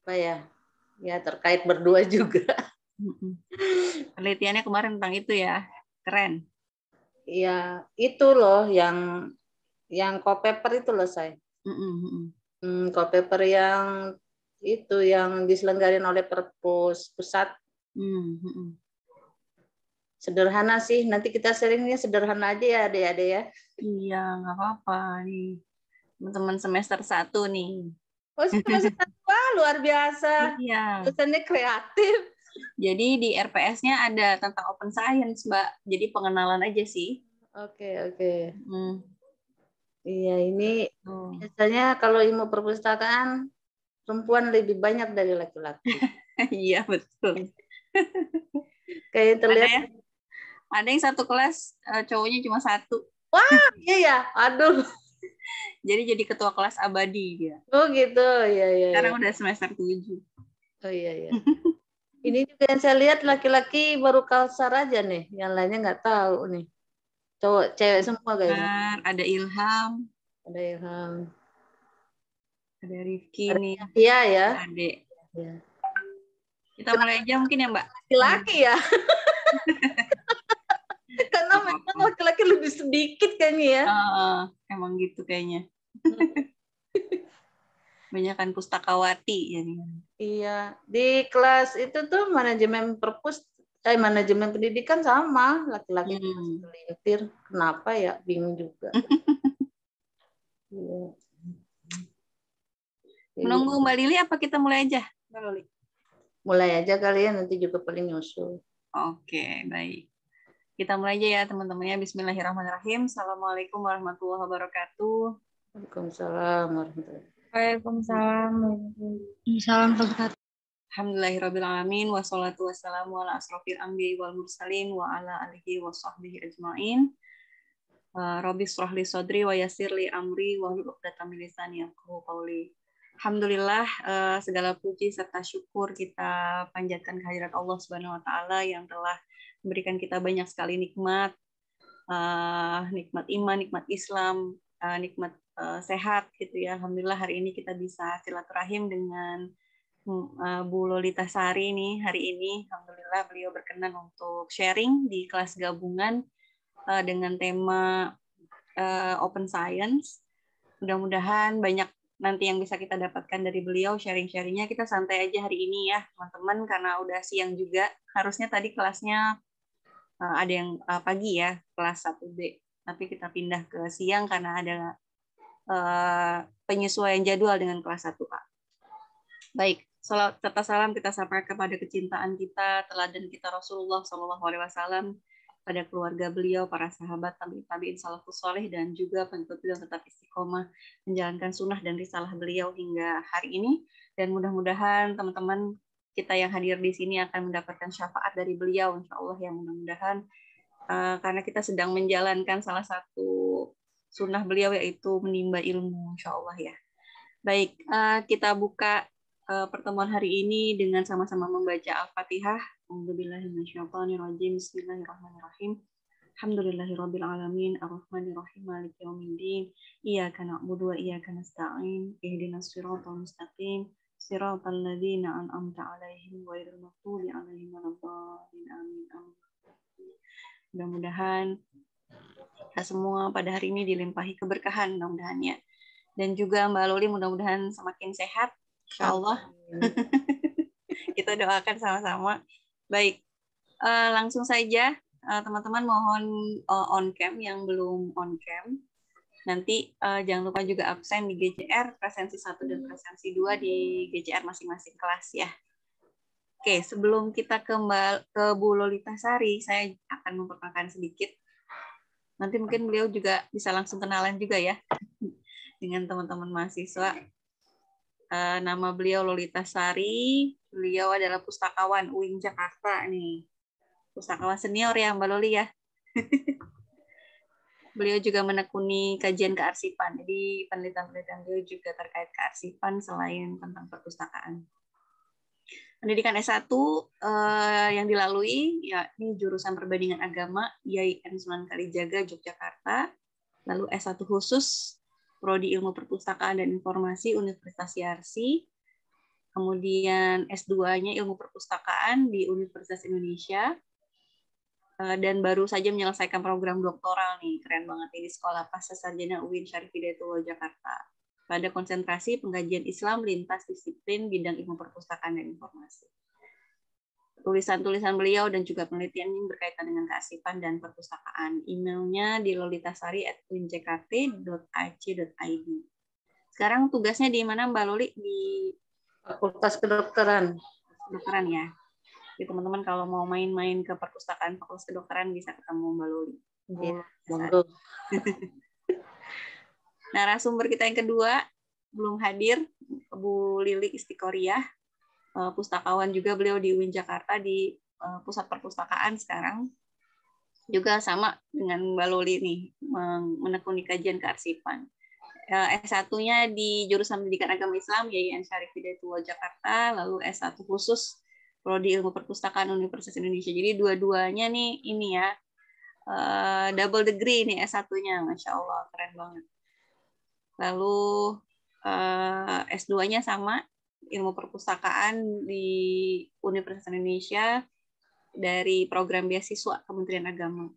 apa ya? Ya terkait berdua juga. Penelitiannya kemarin tentang itu ya, keren. Ya itu loh yang co-paper itu loh saya. Co-paper yang itu yang diselenggarakan oleh Perpus pusat. Sederhana sih, nanti kita sharingnya sederhana aja ya adik-adik ya. Iya, nggak apa-apa nih. Teman-teman semester 1 nih. Oh, semester 1, luar biasa. Iya. Dosennya kreatif. Jadi di RPS-nya ada tentang open science, Mbak. Jadi pengenalan aja sih. Oke. Iya, ini biasanya kalau ilmu perpustakaan perempuan lebih banyak dari laki-laki. Iya, betul. Kayak terlihat ada yang satu kelas cowoknya cuma 1. Wah, iya ya. Aduh. Jadi ketua kelas abadi dia. Oh gitu. Iya. Sekarang udah semester 7. Oh iya. Ini juga yang saya lihat laki-laki baru Kalsar aja nih, yang lainnya nggak tahu nih. Cowok, cewek semua kayaknya. Ada Ilham. Ada Ilham. Ada Rifki nih. Iya ya. Adek. Ya. Kita mulai aja mungkin ya Mbak. Laki-laki ya. Karena memang laki-laki lebih sedikit kayaknya ya. Emang gitu kayaknya. Banyakan pustakawati ya nih. Iya, di kelas itu tuh manajemen manajemen pendidikan sama, laki-laki segelintir. Kenapa ya? Bingung juga. Iya. Menunggu Mbak Lili apa kita mulai aja, Mbak Lili? Mulai aja kalian, nanti juga paling nyusul. Oke, baik. Kita mulai aja ya teman-temannya. Bismillahirrahmanirrahim. Assalamualaikum warahmatullahi wabarakatuh. Waalaikumsalam warahmatullahi wabarakatuh. Waalaikumsalam warahmatullahi wabarakatuh. Alhamdulillahirrabbilalamin. Wassalatu wassalamu ala asrofil anbiya'i wal mursalin wa ala alihi wa sahbihi ajma'in. Rabbi shrah li sadri wa yassir li amri wa hlul 'uqdatam min lisani yafqahu qawli. Alhamdulillah, segala puji serta syukur kita panjatkan kehadirat Allah Subhanahu wa taala yang telah memberikan kita banyak sekali nikmat, nikmat iman, nikmat Islam, nikmat sehat gitu ya. Alhamdulillah hari ini kita bisa silaturahim dengan Bu Lolita Sari nih hari ini. Alhamdulillah beliau berkenan untuk sharing di kelas gabungan dengan tema Open Science. Mudah-mudahan banyak nanti yang bisa kita dapatkan dari beliau sharing-sharingnya. Kita santai aja hari ini ya teman-teman karena udah siang juga. Harusnya tadi kelasnya ada yang pagi ya, kelas 1B. Tapi kita pindah ke siang karena ada penyesuaian jadwal dengan kelas 1A. Baik, salam serta salam kita sampaikan kepada kecintaan kita, teladan kita Rasulullah SAW, pada keluarga beliau, para sahabat, tabi'in salafus soleh, dan juga pengikut beliau tetap istiqomah menjalankan sunnah dan risalah beliau hingga hari ini. Dan mudah-mudahan teman-teman kita yang hadir di sini akan mendapatkan syafaat dari beliau, insya Allah ya mudah-mudahan, karena kita sedang menjalankan salah satu sunnah beliau yaitu menimba ilmu, insya Allah ya. Baik, kita buka pertemuan hari ini dengan sama-sama membaca Al-Fatihah. A'udzubillahiminasyaitonirrajim. Bismillahirrahmanirrahim. Alhamdulillahirabbil alamin, arrahmanirrahim, maliki yaumiddin. Iyyaka na'budu wa iyyaka nasta'in. Ihdinas siratal mustaqim. Siratal ladzina an'amta 'alaihim ghairil maghdubi 'alaihim waladdallin. Amin. Mudah-mudahan kita semua pada hari ini dilimpahi keberkahan mudah-mudahan ya. Dan juga Mbak Loli mudah-mudahan semakin sehat. Insya Allah. Kita doakan sama-sama. Baik, langsung saja teman-teman mohon on cam yang belum on cam. Nanti jangan lupa juga absen di GCR presensi 1 dan presensi 2 di GCR masing-masing kelas ya. Oke, sebelum kita ke Bu Lolita Sari, saya akan memperkenalkan sedikit. Nanti mungkin beliau juga bisa langsung kenalan juga ya dengan teman-teman mahasiswa. Nama beliau Lolita Sari, beliau adalah pustakawan UIN Jakarta nih. Pustakawan senior ya Mbak Loli ya. Beliau juga menekuni kajian kearsipan, jadi penelitian-penelitian beliau juga terkait kearsipan selain tentang perpustakaan. Pendidikan S1 yang dilalui yakni jurusan perbandingan agama IAIN Sunan Kalijaga Yogyakarta, lalu S1 khusus Prodi Ilmu Perpustakaan dan Informasi Universitas Yarsi, Kemudian S2-nya Ilmu Perpustakaan di Universitas Indonesia. Dan baru saja menyelesaikan program doktoral nih, keren banget ini, di Sekolah Pascasarjana UIN Syarif Hidayatullah Jakarta. Pada konsentrasi pengkajian Islam lintas disiplin bidang ilmu perpustakaan dan informasi. Tulisan-tulisan beliau dan juga penelitiannya berkaitan dengan kearsipan dan perpustakaan. Emailnya di lolitasari@uinjkt.ac.id. Sekarang tugasnya di mana Mbak Loli? Di Fakultas Kedokteran. Kedokteran ya. Jadi teman-teman kalau mau main-main ke perpustakaan Fakultas Kedokteran bisa ketemu Mbak Loli. Iya, monggo. Narasumber kita yang kedua belum hadir, Bu Lili Istiqoriyah, pustakawan juga beliau di UIN Jakarta di pusat perpustakaan sekarang. Juga sama dengan Mbak Loli nih, menekuni kajian kearsipan. S1-nya di jurusan Pendidikan Agama Islam YIN Syarif Hidayatullah Jakarta, lalu S1 khusus Prodi Ilmu Perpustakaan Universitas Indonesia. Jadi dua-duanya nih ini ya, double degree nih S1-nya, Masya Allah, keren banget. Lalu S2-nya sama, Ilmu Perpustakaan di Universitas Indonesia dari program beasiswa Kementerian Agama.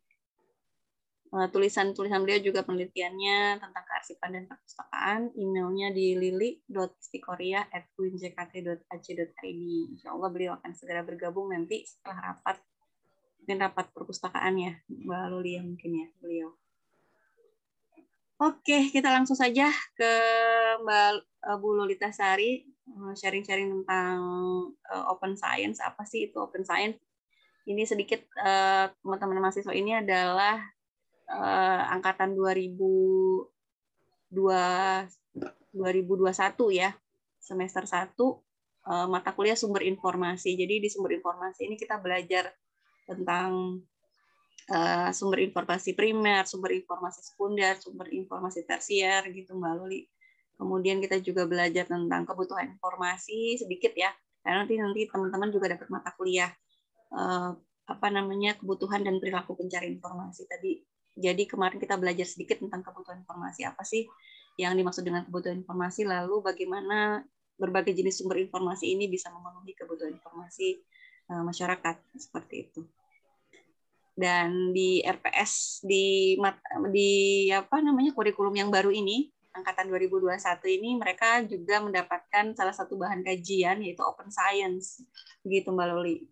Tulisan-tulisan beliau juga penelitiannya tentang kearsipan dan perpustakaan. Emailnya di lili.istiqoriyah@uinjkt.ac.id. Insya Allah beliau akan segera bergabung nanti setelah rapat, mungkin rapat perpustakaan ya, Mbak Luli ya mungkin ya beliau. Oke, kita langsung saja ke Mbak Bu Lolitasari, sharing-sharing tentang Open Science. Apa sih itu Open Science? Ini sedikit teman-teman mahasiswa ini adalah angkatan 2021 ya, semester 1, mata kuliah sumber informasi. Jadi di sumber informasi ini kita belajar tentang sumber informasi primer, sumber informasi sekunder, sumber informasi tersier gitu Mbak Luli. Kemudian kita juga belajar tentang kebutuhan informasi sedikit ya, karena nanti teman-teman juga dapat mata kuliah kebutuhan dan perilaku pencari informasi tadi. Jadi kemarin kita belajar sedikit tentang kebutuhan informasi, apa sih yang dimaksud dengan kebutuhan informasi, lalu bagaimana berbagai jenis sumber informasi ini bisa memenuhi kebutuhan informasi masyarakat, seperti itu. Dan di RPS di kurikulum yang baru ini, angkatan 2021 ini, mereka juga mendapatkan salah satu bahan kajian yaitu Open Science, begitu Mbak Loli.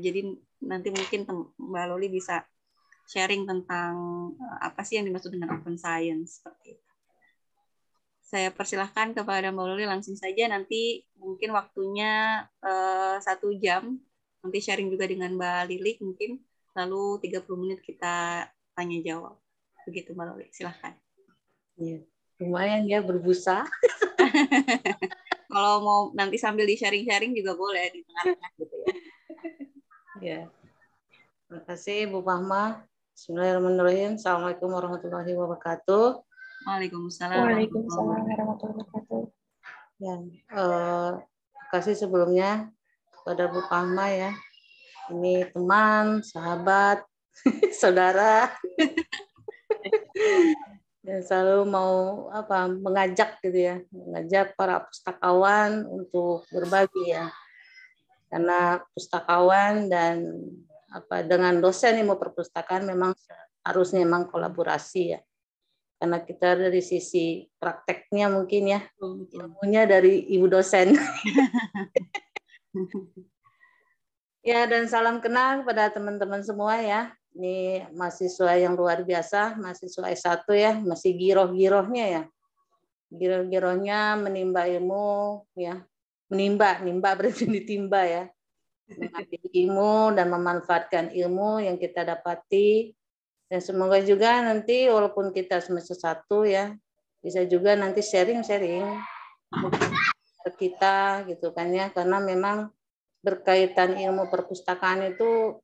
Jadi nanti mungkin Mbak Loli bisa sharing tentang apa sih yang dimaksud dengan Open Science, seperti itu. Saya persilahkan kepada Mbak Loli langsung saja, nanti mungkin waktunya 1 jam, nanti sharing juga dengan Mbak Lili mungkin, lalu 30 menit kita tanya jawab. Begitu Mbak Loli, silahkan. Ya, lumayan ya berbusa. Kalau mau nanti sambil di sharing-sharing juga boleh di tengah-tengah gitu ya. Ya. Terima kasih Bu Fahma. Bismillahirrahmanirrahim. Assalamualaikum warahmatullahi wabarakatuh. Waalaikumsalam. Waalaikumsalam warahmatullahi wabarakatuh. Ya, terima kasih sebelumnya kepada Bu Fahma ya. Ini teman, sahabat, saudara. Dan selalu mau mengajak gitu ya, mengajak para pustakawan untuk berbagi ya. Karena pustakawan dan dengan dosen ilmu perpustakaan memang harusnya memang kolaborasi ya. Karena kita dari sisi prakteknya mungkin ya, ilmunya dari ibu dosen. Ya, dan salam kenal kepada teman-teman semua ya. Ini mahasiswa yang luar biasa, mahasiswa S1 ya, masih giroh-girohnya ya. Giroh-girohnya menimba ilmu ya. Menimba berarti ditimba ya. Mengambil ilmu dan memanfaatkan ilmu yang kita dapati. Dan semoga juga nanti walaupun kita semester 1 ya, bisa juga nanti sharing-sharing ke kita gitu kan ya, karena memang berkaitan ilmu perpustakaan itu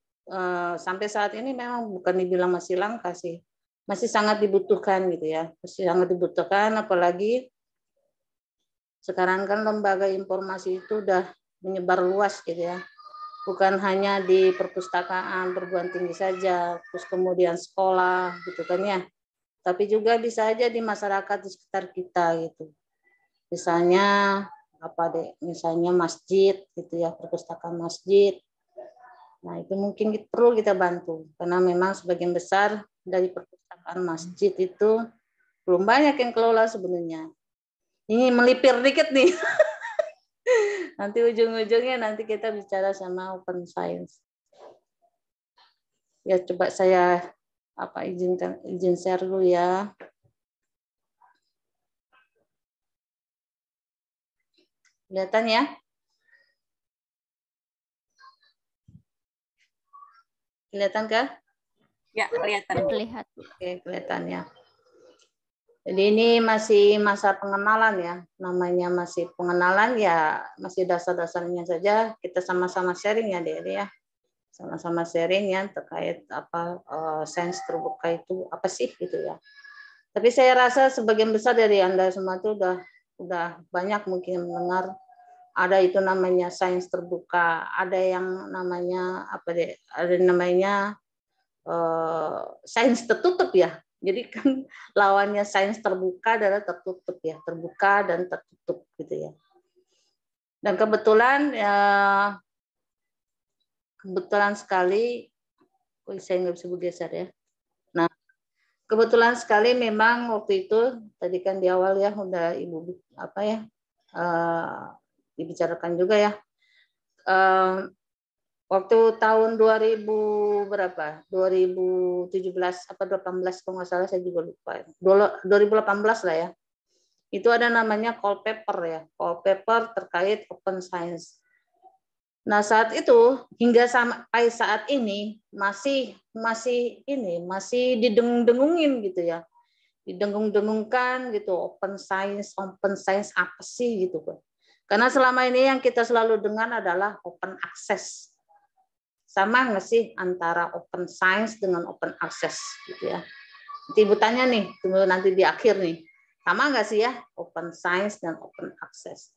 sampai saat ini memang bukan dibilang masih langka sih, masih sangat dibutuhkan gitu ya, masih sangat dibutuhkan, apalagi sekarang kan lembaga informasi itu udah menyebar luas gitu ya, bukan hanya di perpustakaan perguruan tinggi saja, terus kemudian sekolah gitu kan ya, tapi juga bisa aja di masyarakat di sekitar kita gitu, misalnya misalnya masjid gitu ya, perpustakaan masjid. Nah, itu mungkin perlu kita bantu karena memang sebagian besar dari perpustakaan masjid itu belum banyak yang kelola sebenarnya. Ini melipir dikit nih. Nanti ujung-ujungnya nanti kita bicara sama open science. Ya coba saya izin share dulu ya. Kelihatan ya? Kelihatan kah? Ya, kelihatan. Terlihat. Oke, kelihatan ya. Jadi ini masih masa pengenalan ya. Namanya masih pengenalan ya, masih dasar-dasarnya saja. Kita sama-sama sharing ya, Dede ya. Sama-sama sharing ya terkait sains terbuka itu apa sih gitu ya. Tapi saya rasa sebagian besar dari Anda semua itu udah banyak mungkin mendengar ada itu namanya sains terbuka, ada yang namanya ada namanya sains tertutup ya. Jadi kan lawannya sains terbuka adalah tertutup ya, terbuka dan tertutup gitu ya. Dan kebetulan sekali, saya nggak bisa bergeser ya. Nah, kebetulan sekali memang waktu itu tadi kan di awal ya udah Ibu dibicarakan juga ya. Waktu tahun 2000 berapa? 2017 apa 18 kalau nggak salah saya juga lupa. 2018 lah ya. Itu ada namanya call paper ya. Call paper terkait open science. Nah, saat itu hingga sampai saat ini masih didengung-dengungin gitu ya. Didengung-dengungkan gitu open science apa sih gitu kan. Karena selama ini yang kita selalu dengar adalah open access. Sama nggak sih antara open science dengan open access gitu ya? Nanti Ibu tanya nih, tunggu nanti di akhir nih, sama nggak sih ya open science dan open access?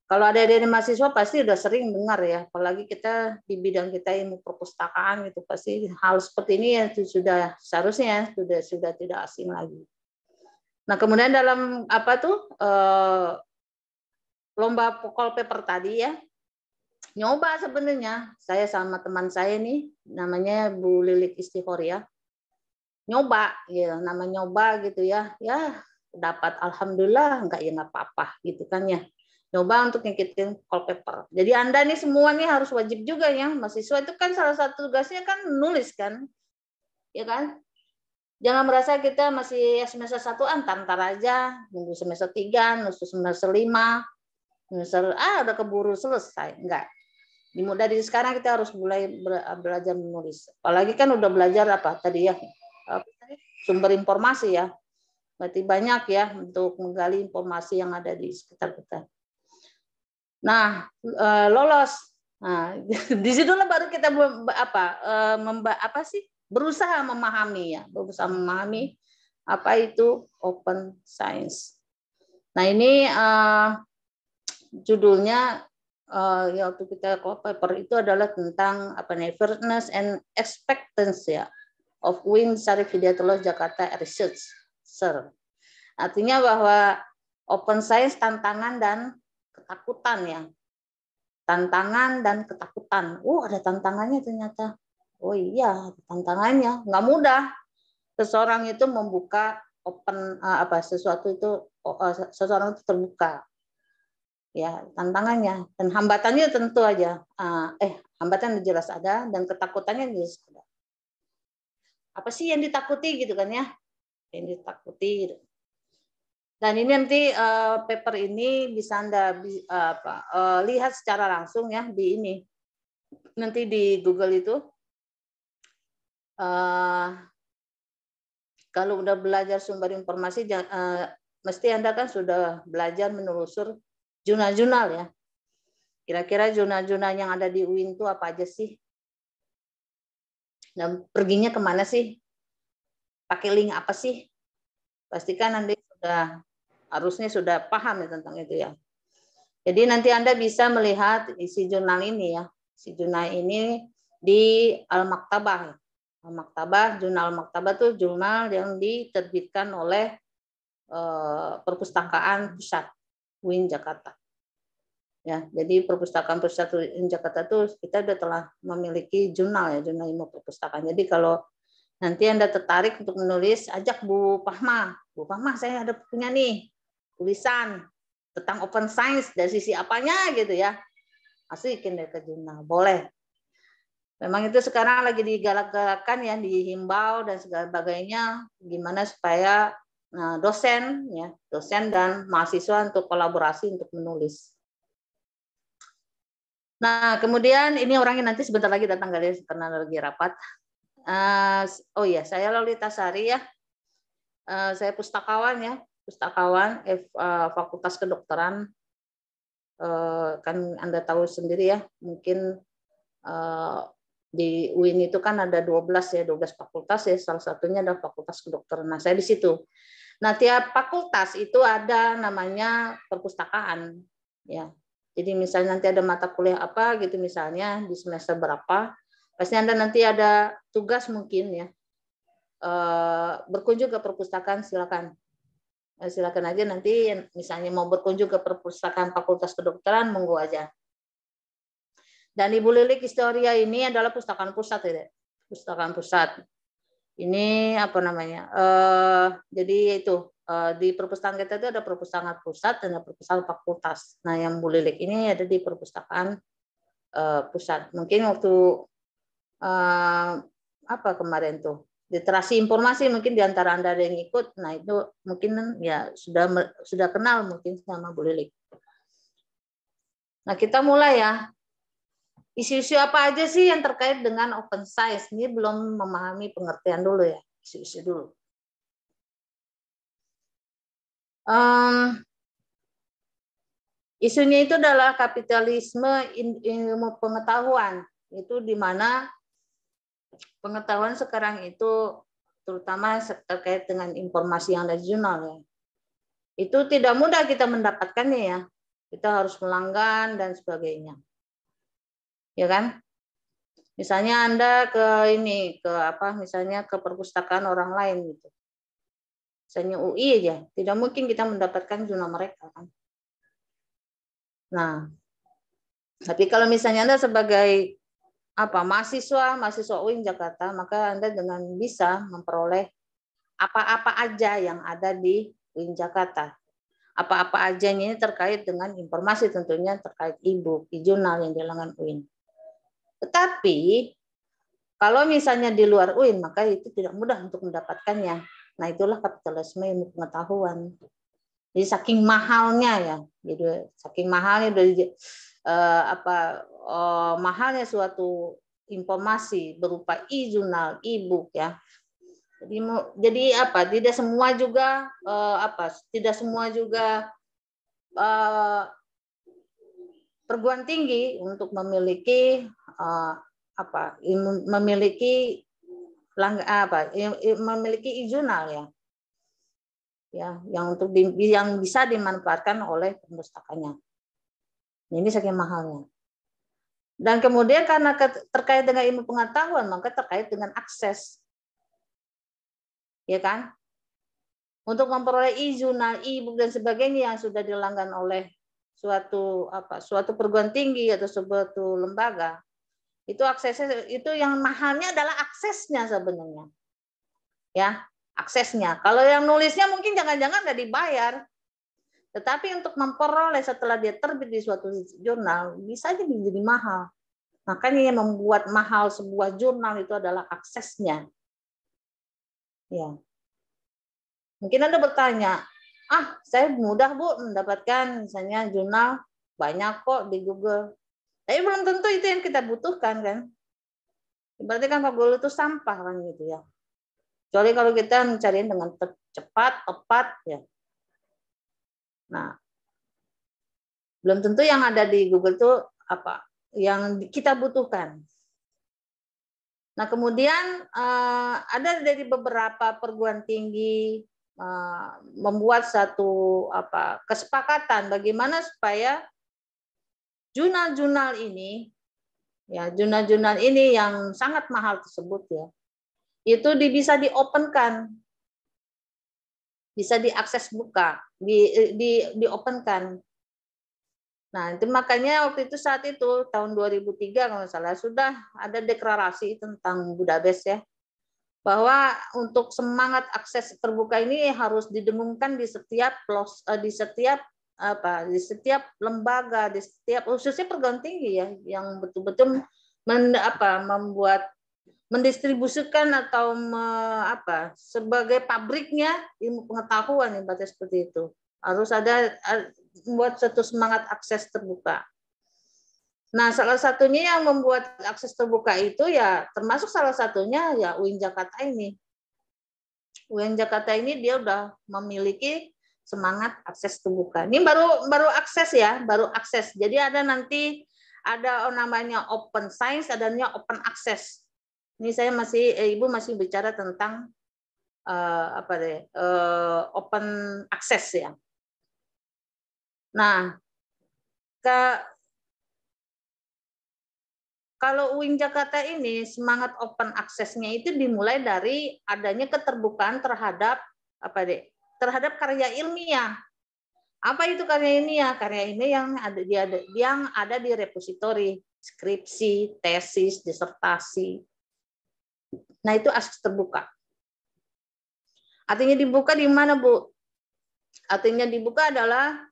Kalau ada dari mahasiswa pasti udah sering dengar ya, apalagi kita di bidang kita ilmu perpustakaan gitu pasti hal seperti ini ya sudah seharusnya sudah tidak asing lagi. Nah kemudian dalam lomba call paper tadi ya. Nyoba sebenarnya saya sama teman saya nih namanya Bu Lilik Istihoria nyoba ya namanya nyoba gitu ya dapat alhamdulillah nggak apa-apa gitu kan ya nyoba untuk ngikutin call paper. Jadi Anda nih semua nih harus wajib juga ya mahasiswa itu kan salah satu tugasnya kan nulis kan ya kan. Jangan merasa kita masih semester 1 antar aja nunggu semester 3 nunggu semester 5 semester udah keburu selesai enggak. Dari sekarang kita harus mulai belajar menulis. Apalagi kan udah belajar tadi ya sumber informasi ya. Berarti banyak ya untuk menggali informasi yang ada di sekitar kita. Nah, lolos. Nah, di situlah baru kita berusaha memahami apa itu open science. Nah, ini judulnya waktu kita call paper itu adalah tentang fairness and expectancy of UIN Syarif Hidayatullah Jakarta Research. Artinya bahwa open science tantangan dan ketakutan ya. Tantangan dan ketakutan. Ada tantangannya ternyata. Oh iya, tantangannya nggak mudah. Seseorang itu membuka sesuatu itu seseorang itu terbuka. Ya tantangannya dan hambatannya tentu aja hambatan jelas ada dan ketakutannya jelas ada. Apa sih yang ditakuti gitu kan ya yang ditakuti gitu. Dan ini nanti paper ini bisa Anda lihat secara langsung ya di ini nanti di Google itu kalau udah belajar sumber informasi mesti Anda kan sudah belajar menelusur jurnal-jurnal ya. Kira-kira jurnal-jurnal yang ada di UIN itu apa aja sih? Dan perginya kemana sih? Pakai link apa sih? Pastikan Anda harusnya sudah paham ya tentang itu ya. Jadi nanti Anda bisa melihat isi jurnal ini ya. Isi jurnal ini di Al-Maktabah. Al-Maktabah, jurnal Al-Maktabah itu jurnal yang diterbitkan oleh perpustakaan pusat. UIN Jakarta. Ya, jadi perpustakaan-perpustakaan UIN Jakarta itu kita telah memiliki jurnal ilmu perpustakaan. Jadi kalau nanti Anda tertarik untuk menulis, ajak Bu Pahma. Bu Pahma, saya ada punya nih tulisan tentang open science dari sisi apanya gitu ya. Masukin deh ke jurnal, boleh. Memang itu sekarang lagi digalak-galakan ya, dihimbau dan sebagainya, gimana supaya dosen dan mahasiswa untuk kolaborasi untuk menulis. Nah, kemudian ini orangnya nanti sebentar lagi datang kali karena lagi rapat. Oh iya, saya Lolita Sari ya. Saya pustakawan ya, Fakultas Kedokteran. Kan Anda tahu sendiri ya, mungkin di UIN itu kan ada 12 fakultas ya, salah satunya adalah Fakultas Kedokteran. Nah, saya di situ. Nah, tiap fakultas itu ada namanya perpustakaan ya. Jadi misalnya nanti ada mata kuliah apa gitu misalnya di semester berapa, pasti Anda nanti ada tugas mungkin ya. Berkunjung ke perpustakaan, silakan aja nanti misalnya mau berkunjung ke perpustakaan Fakultas Kedokteran, monggo aja. Dan Ibu Lilik Historia ini adalah pustakaan pusat ya, pustakaan pusat. Ini apa namanya? Jadi itu di perpustakaan kita itu ada perpustakaan pusat dan ada perpustakaan fakultas. Nah, yang Bu Lilik ini ada di perpustakaan pusat. Mungkin waktu apa kemarin tuh literasi informasi mungkin di antara Anda ada yang ikut. Nah, itu mungkin ya sudah kenal mungkin sama Bu Lilik. Nah, kita mulai ya. Isu-isu apa aja sih yang terkait dengan open science? Ini belum memahami pengertian dulu ya, isu-isu dulu. Isunya itu adalah kapitalisme ilmu pengetahuan. Itu di mana pengetahuan sekarang itu terutama terkait dengan informasi yang regional ya. Itu tidak mudah kita mendapatkannya ya. Kita harus melanggan dan sebagainya. Ya kan? Misalnya Anda misalnya ke perpustakaan orang lain gitu. Misalnya UI aja, tidak mungkin kita mendapatkan jurnal mereka kan. Nah, tapi kalau misalnya Anda sebagai mahasiswa UIN Jakarta, maka Anda dengan bisa memperoleh apa-apa aja yang ada di UIN Jakarta. Apa-apa aja ini terkait dengan informasi tentunya terkait e-book, e-jurnal yang dilakukan UIN. Tetapi kalau misalnya di luar UIN, maka itu tidak mudah untuk mendapatkannya. Nah, itulah kapitalisme ilmu pengetahuan. Jadi saking mahalnya ya, gitu. Saking mahalnya dari mahalnya suatu informasi berupa e-jurnal, e-book ya. Jadi tidak semua juga perguruan tinggi untuk memiliki memiliki e-jurnal ya yang bisa dimanfaatkan oleh perpustakaannya. Ini saking mahalnya. Dan kemudian karena terkait dengan ilmu pengetahuan, maka terkait dengan akses. Ya kan? Untuk memperoleh e-jurnal, e-book dan sebagainya yang sudah dilanggan oleh suatu perguruan tinggi atau suatu lembaga, itu aksesnya, itu yang mahalnya adalah aksesnya sebenarnya. Ya, aksesnya. Kalau yang nulisnya mungkin jangan-jangan nggak dibayar. Tetapi untuk memperoleh setelah dia terbit di suatu jurnal, bisa jadi mahal. Makanya yang membuat mahal sebuah jurnal itu adalah aksesnya. Ya. Mungkin Anda bertanya, saya mudah Bu mendapatkan misalnya jurnal, banyak kok di Google. Tapi belum tentu itu yang kita butuhkan kan. Berarti kan Google itu sampah kan gitu ya. Kecuali kalau kita mencari dengan cepat, tepat ya. Nah, belum tentu yang ada di Google itu yang kita butuhkan. Nah, kemudian ada dari beberapa perguruan tinggi membuat satu kesepakatan bagaimana supaya jurnal-jurnal ini yang sangat mahal tersebut ya, itu bisa di-openkan, bisa diakses buka, di-openkan. Nah, itu makanya waktu itu saat itu tahun 2003 kalau salah sudah ada deklarasi tentang Budapest ya, bahwa untuk semangat akses terbuka ini harus didengungkan di setiap di setiap lembaga, di setiap khususnya perguruan tinggi ya, yang betul-betul membuat mendistribusikan atau sebagai pabriknya ilmu pengetahuan ibaratnya seperti itu. Harus ada membuat suatu semangat akses terbuka. Nah, salah satunya yang membuat akses terbuka itu ya termasuk salah satunya ya UIN Jakarta ini. UIN Jakarta ini dia udah memiliki semangat akses terbuka. Ini baru akses ya, baru akses. Jadi nanti ada namanya open science, adanya open access. Ini saya Ibu masih bicara tentang open access ya. Nah, kalau UIN Jakarta ini semangat open access-nya itu dimulai dari adanya keterbukaan terhadap terhadap karya ilmiah. Apa itu karya ilmiah? Karya ilmiah yang ada di repositori, skripsi, tesis, disertasi. Nah, itu akses terbuka. Artinya dibuka di mana, Bu? Artinya dibuka adalah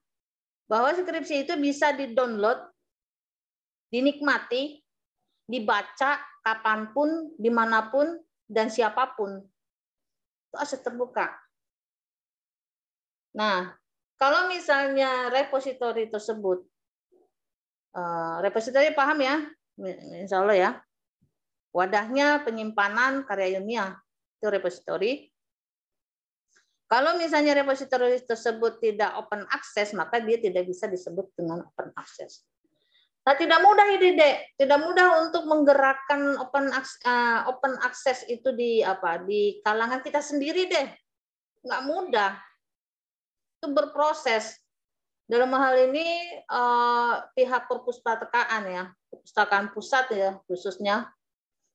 bahwa skripsi itu bisa di-download, dinikmati, dibaca kapanpun, dimanapun, dan siapapun. Itu akses terbuka. Nah, kalau misalnya repositori tersebut, repositori paham ya? Insya Allah ya. Wadahnya penyimpanan karya ilmiah, itu repositori. Kalau misalnya repositori tersebut tidak open access, maka dia tidak bisa disebut dengan open access. Nah, tidak mudah ini, Dek. Tidak mudah untuk menggerakkan open access itu di kalangan kita sendiri, deh. Nggak mudah. Itu berproses. Dalam hal ini pihak perpustakaan ya, perpustakaan pusat ya khususnya.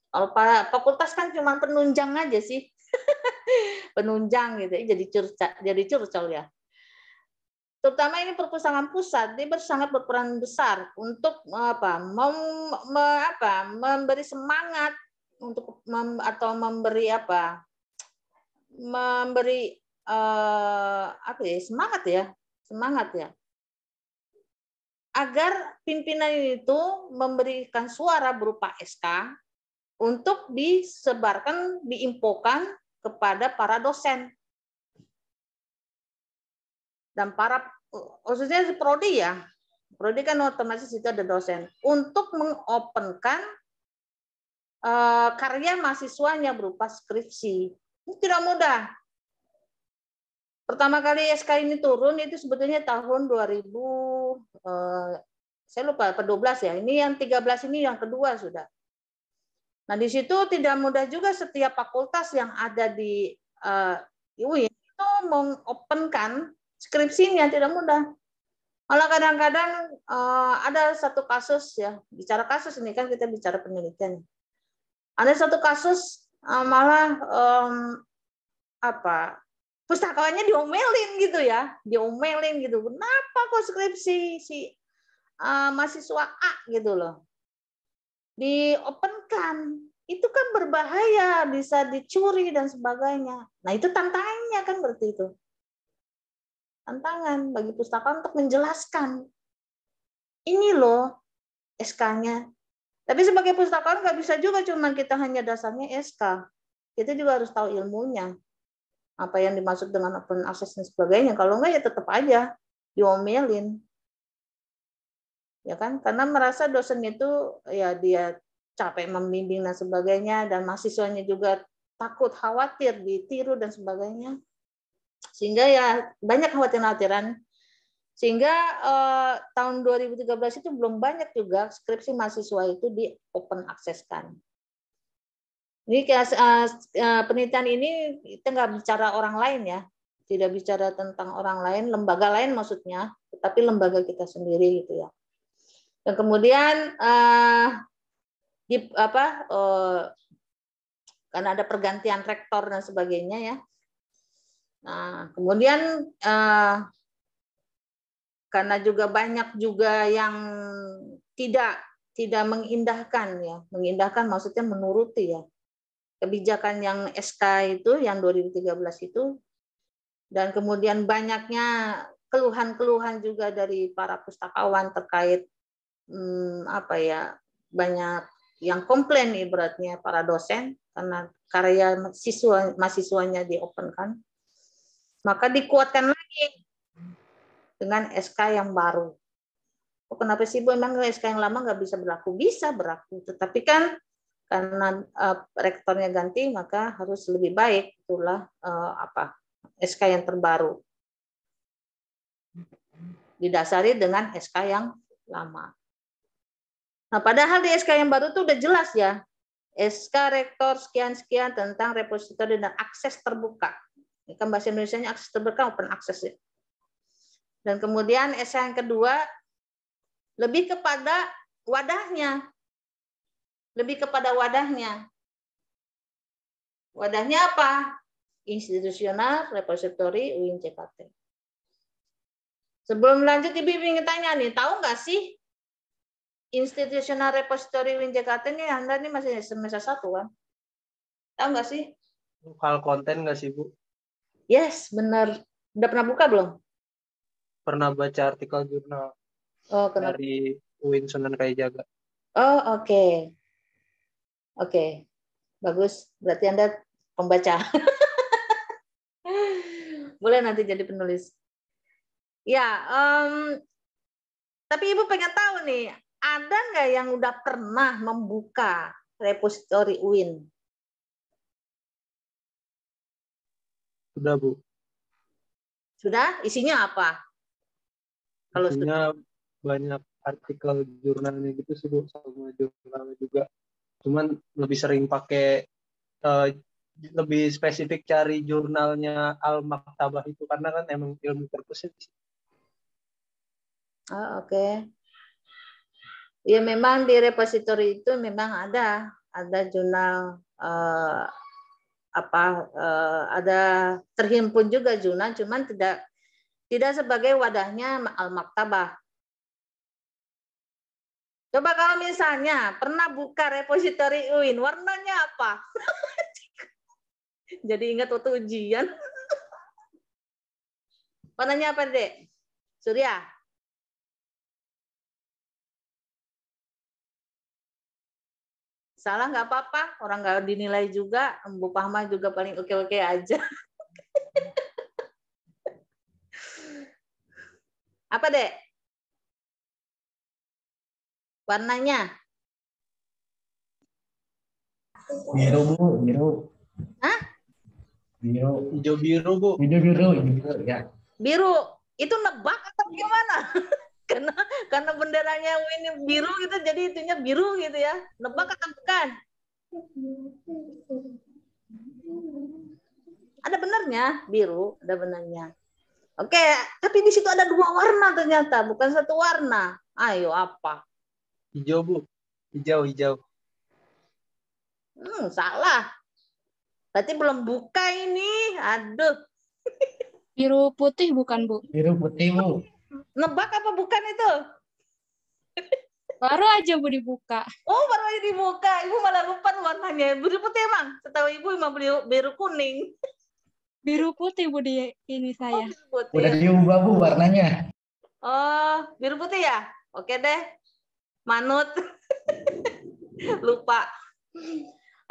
Kalau fakultas kan cuma penunjang aja sih. Penunjang gitu, jadi curcol ya. Terutama ini perpustakaan pusat, dia sangat berperan besar untuk memberi semangat untuk memberi semangat ya agar pimpinan itu memberikan suara berupa SK untuk disebarkan, diinfokan kepada para dosen dan para khususnya prodi ya. Prodi kan otomatis itu ada dosen untuk mengopenkan karya mahasiswanya berupa skripsi. Ini tidak mudah. Pertama kali SK ini turun itu sebetulnya tahun 2000 saya lupa 12 ya. Ini yang 13 ini yang kedua sudah. Nah, di situ tidak mudah juga setiap fakultas yang ada di UIN itu mengopenkan skripsinya, tidak mudah. Malah kadang-kadang ada satu kasus ya, bicara kasus ini kan kita bicara penelitian. Ada satu kasus malah pustakawannya diomelin gitu ya, diomelin gitu. Kenapa kok skripsi si mahasiswa A gitu loh diopenkan, itu kan berbahaya, bisa dicuri dan sebagainya. Nah, itu tantangannya kan berarti itu. Tantangan bagi pustakawan untuk menjelaskan. Ini loh SK-nya. Tapi sebagai pustakawan nggak bisa juga cuma kita hanya dasarnya SK. Kita juga harus tahu ilmunya. Apa yang dimaksud dengan open access dan sebagainya. Kalau nggak ya tetap aja diomelin. Ya kan, karena merasa dosen itu ya dia capek membimbing dan sebagainya, dan mahasiswanya juga takut, khawatir ditiru dan sebagainya, sehingga ya banyak khawatiran. Sehingga tahun 2013 itu belum banyak juga skripsi mahasiswa itu di open access kan. Ini penelitian ini kita nggak bicara orang lain ya, tidak bicara tentang orang lain, lembaga lain maksudnya, tetapi lembaga kita sendiri gitu ya. Dan kemudian karena ada pergantian rektor dan sebagainya ya. Nah, kemudian karena juga banyak juga yang tidak mengindahkan ya. Mengindahkan maksudnya menuruti ya. Kebijakan yang SK itu yang 2013 itu, dan kemudian banyaknya keluhan-keluhan juga dari para pustakawan terkait apa ya, banyak yang komplain ibaratnya para dosen karena karya mahasiswanya diopenkan, maka dikuatkan lagi dengan SK yang baru. Oh, kenapa sih Bu, emang SK yang lama nggak bisa berlaku? Bisa berlaku, tetapi kan karena rektornya ganti maka harus lebih baik, itulah SK yang terbaru didasari dengan SK yang lama. Nah, padahal di SK yang baru itu udah jelas ya, SK rektor sekian-sekian tentang repositori dan akses terbuka. Ini kan bahasa Indonesianya akses terbuka, open access ya. Dan kemudian SK yang kedua lebih kepada wadahnya. Lebih kepada wadahnya. Wadahnya apa? Institusional repositori UIN JKT. Sebelum lanjut, Ibu ingin tanya nih, tahu nggak sih institusional repositori UIN JKT ini, Anda ini masih semester 1 kan? Tahu nggak sih? Hal konten nggak sih, Bu? Yes, benar. Udah pernah buka belum? Pernah baca artikel jurnal dari UIN Sunan Kalijaga. Oh, oke. Oke. Bagus. Berarti Anda pembaca. Boleh nanti jadi penulis. Ya, tapi Ibu pengen tahu nih, ada nggak yang udah pernah membuka repositori UIN? Sudah, Bu. Sudah? Isinya apa? Kalau isinya banyak artikel jurnalnya gitu sih, Bu, sama jurnalnya juga. Cuman lebih sering pakai lebih spesifik cari jurnalnya Al-Maktabah itu karena kan emang ilmu perpusat. Oh, oke. Ya memang di repositori itu memang ada jurnal ada terhimpun juga jurnal, cuman tidak sebagai wadahnya Al-Maktabah. Coba kalau misalnya pernah buka repositori UIN, warnanya apa? Jadi ingat waktu ujian. Warnanya apa, Dek? Surya? Salah nggak apa-apa, orang nggak dinilai juga, Bu Pahma juga paling oke-oke aja. Apa, Dek? Warnanya? Biru, Bu, biru. Hah? Biru. Hijau biru, Bu. Hijau biru, ya. Biru. Itu nebak atau gimana? karena benderanya ini biru gitu, jadi itunya biru gitu ya. Nebak atau bukan? Ada benarnya, biru, ada benarnya. Oke, tapi di situ ada 2 warna ternyata, bukan 1 warna. Ayo, apa? Hijau, Bu. Hijau. Salah. Berarti belum buka ini. Aduh. Biru putih bukan, Bu? Biru putih, Bu. Nebak apa bukan itu? Baru aja Bu dibuka. Oh, baru aja dibuka. Ibu malah lupa warnanya. Biru putih emang? Setahu Ibu emang biru kuning. Biru putih Bu di ini saya. Oh, putih. Udah diubah, Bu, warnanya. Oh, biru putih ya? Oke deh. Manut. Lupa.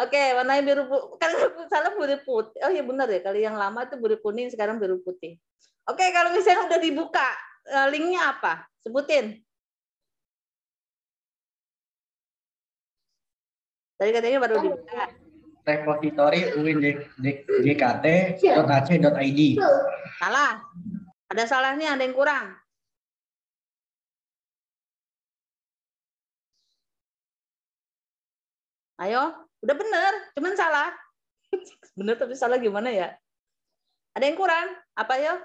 Oke, warnanya biru putih. Kan salah biru putih. Oh iya benar ya, kali yang lama itu biru kuning, sekarang biru putih. Oke, kalau misalnya udah dibuka, linknya apa? Sebutin. Tadi katanya baru dibuka. Repositori UIN JKT.ac.id. Salah. Ada salahnya, ada yang kurang. Ayo, udah bener, cuman salah. Bener tapi salah gimana ya? Ada yang kurang? Apa ya?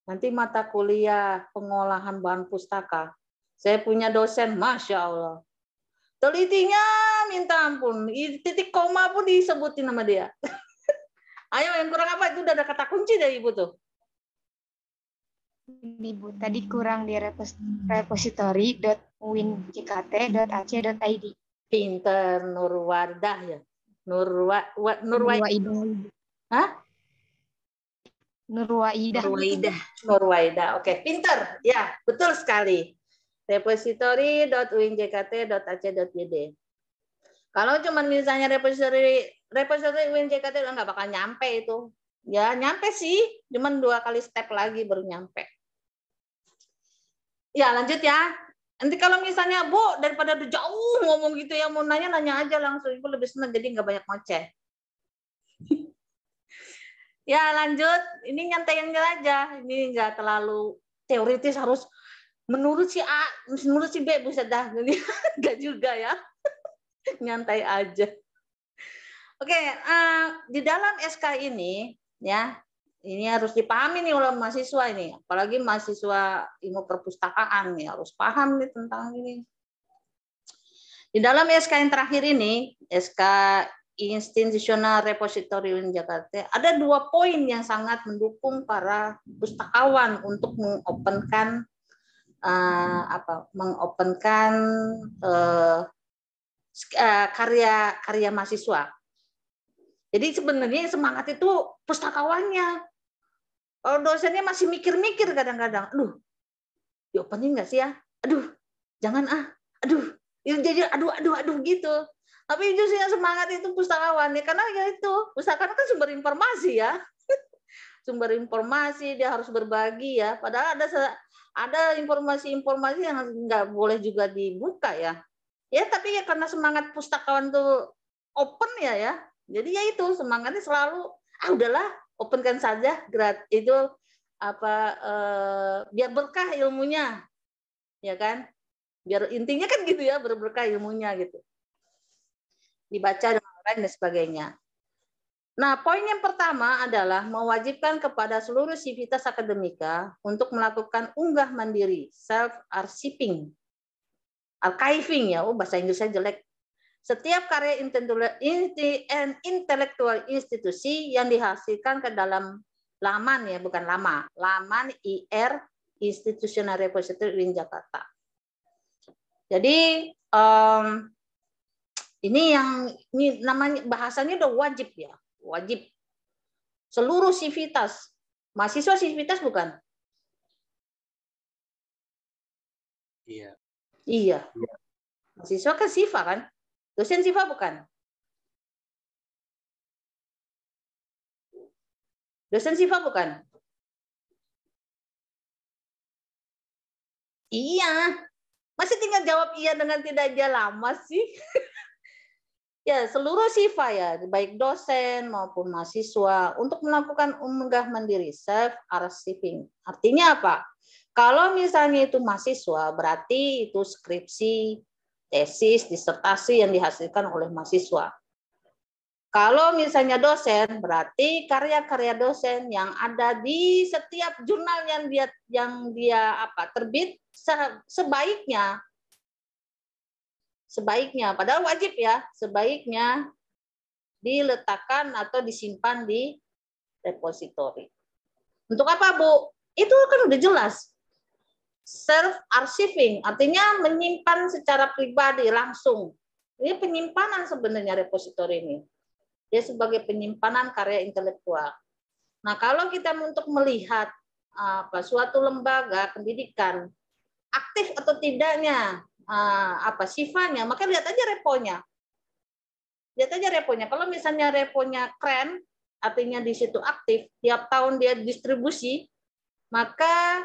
Nanti mata kuliah pengolahan bahan pustaka. Saya punya dosen, Masya Allah. Telitinya minta ampun. Titik koma pun disebutin nama dia. Ayo yang kurang apa? Itu udah ada kata kunci dari Ibu tuh. Ini Bu, tadi kurang di repository.winjkt.ac.id. Pinter, Nurwadah ya. Nurwaidah. Hah? Nurwaidah. Nurwaidah. Oke, pinter. Ya, betul sekali. repository.winjkt.ac.id. Kalau cuma misalnya repository WinJKT nggak bakal nyampe itu. Ya nyampe sih, cuman 2 kali step lagi baru nyampe. Ya lanjut ya. Nanti kalau misalnya Bu daripada udah jauh ngomong gitu ya mau nanya aja langsung. Ibu lebih senang jadi nggak banyak ngoceh. Ya lanjut. Ini nyantain aja. Ini nggak terlalu teoritis harus menurut si A, menurut si B buset dah. Nggak juga ya. Nyantai aja. Oke, di dalam SK ini ya, ini harus dipahami nih oleh mahasiswa ini, apalagi mahasiswa ilmu perpustakaan nih harus paham nih tentang ini. Di dalam SK yang terakhir ini, SK Institutional Repository Jakarta, ada 2 poin yang sangat mendukung para pustakawan untuk mengopenkan karya mahasiswa. Jadi sebenarnya semangat itu pustakawannya. Kalau dosennya masih mikir-mikir kadang-kadang, aduh, diopenin nggak sih ya? Aduh, jangan ah, aduh, jadi aduh gitu. Tapi justru yang semangat itu pustakawannya, karena ya itu pustakawan kan sumber informasi ya, sumber informasi dia harus berbagi ya. Padahal ada informasi-informasi yang nggak boleh juga dibuka ya. Ya tapi ya karena semangat pustakawan tuh open ya. Jadi ya itu semangatnya selalu udahlah openkan saja itu biar berkah ilmunya ya kan, biar intinya kan gitu ya berberkah ilmunya gitu, dibaca dengan lain dan sebagainya. Nah poin yang pertama adalah mewajibkan kepada seluruh sivitas akademika untuk melakukan unggah mandiri self archiving ya, bahasa Inggrisnya jelek. Setiap karya intelektual institusi yang dihasilkan ke dalam laman ya, bukan laman IR Institutional Repository in Jakarta. Jadi ini namanya bahasanya udah wajib ya, wajib. Seluruh sivitas, mahasiswa sivitas bukan? Iya. Mahasiswa kan SIVA kan? Dosen SIVA bukan? Dosen SIVA bukan? Iya. Masih tinggal jawab iya dengan tidak aja lama sih. Ya, seluruh SIVA ya, baik dosen maupun mahasiswa untuk melakukan unggah mandiri self archiving. Artinya apa? Kalau misalnya itu mahasiswa, berarti itu skripsi, tesis, disertasi yang dihasilkan oleh mahasiswa. Kalau misalnya dosen, berarti karya-karya dosen yang ada di setiap jurnal yang dia terbit sebaiknya, padahal wajib ya, sebaiknya diletakkan atau disimpan di repositori. Untuk apa, Bu? Itu kan udah jelas. Self archiving artinya menyimpan secara pribadi langsung. Ini penyimpanan sebenarnya repositori ini. Dia sebagai penyimpanan karya intelektual. Nah, kalau kita untuk melihat suatu lembaga pendidikan aktif atau tidaknya sifatnya, maka lihat aja reponya. Lihat aja reponya. Kalau misalnya reponya keren, artinya di situ aktif, tiap tahun dia distribusi, maka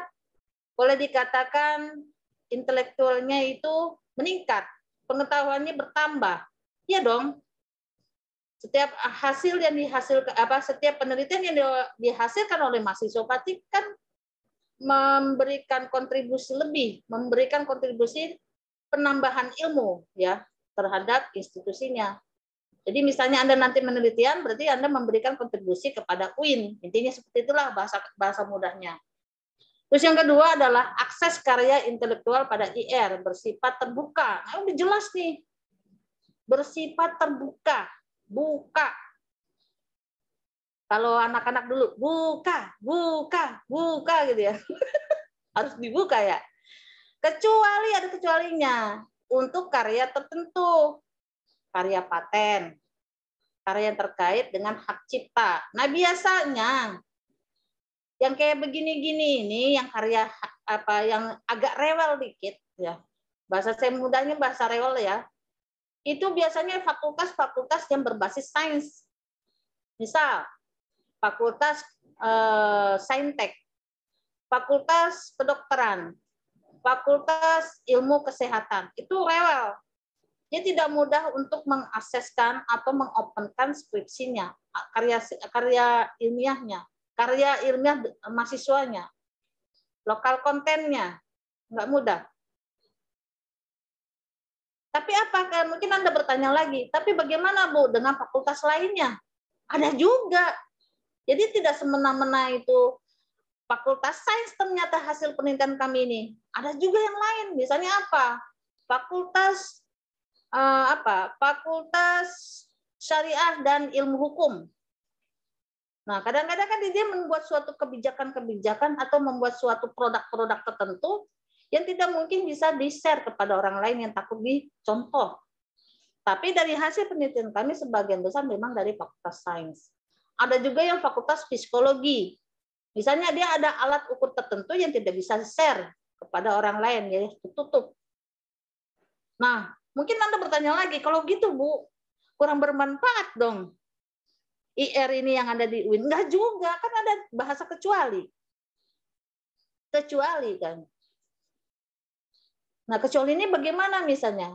boleh dikatakan intelektualnya itu meningkat, pengetahuannya bertambah. Iya dong. Setiap hasil yang dihasilkan setiap penelitian yang dihasilkan oleh mahasiswa pasti kan memberikan kontribusi lebih, memberikan kontribusi penambahan ilmu ya terhadap institusinya. Jadi misalnya Anda nanti penelitian, berarti Anda memberikan kontribusi kepada UIN. Intinya seperti itulah bahasa mudahnya. Terus yang kedua adalah akses karya intelektual pada IR bersifat terbuka. Nah, udah jelas nih. bersifat terbuka, buka. Kalau anak-anak dulu, buka gitu ya. Harus dibuka ya. Kecuali ada kecualinya untuk karya tertentu, karya paten, karya yang terkait dengan hak cipta. Nah, biasanya yang kayak begini-gini ini yang karya yang agak rewel dikit ya. Bahasa saya mudahnya bahasa rewel ya. Itu biasanya fakultas-fakultas yang berbasis sains. Misal fakultas saintek, fakultas kedokteran, fakultas ilmu kesehatan. Itu rewel. Dia tidak mudah untuk mengakseskan atau mengopenkan skripsinya, karya ilmiahnya, karya ilmiah mahasiswanya, lokal kontennya, nggak mudah. Tapi apakah mungkin Anda bertanya lagi, tapi bagaimana Bu dengan fakultas lainnya? Ada juga. Jadi tidak semena-mena itu fakultas sains ternyata hasil penelitian kami ini. Ada juga yang lain. Misalnya apa? Fakultas Fakultas Syariah dan Ilmu Hukum. Nah, kadang-kadang kan dia membuat suatu kebijakan-kebijakan atau membuat suatu produk-produk tertentu yang tidak mungkin bisa di-share kepada orang lain yang takut dicontoh. Tapi dari hasil penelitian kami sebagian besar memang dari fakultas sains. Ada juga yang fakultas psikologi. Misalnya dia ada alat ukur tertentu yang tidak bisa share kepada orang lain, ya tutup. Nah, mungkin Anda bertanya lagi, kalau gitu Bu, kurang bermanfaat dong. IR ini yang ada di UIN. Enggak juga, kan ada bahasa kecuali. Kecuali kan. Nah, kecuali ini bagaimana misalnya?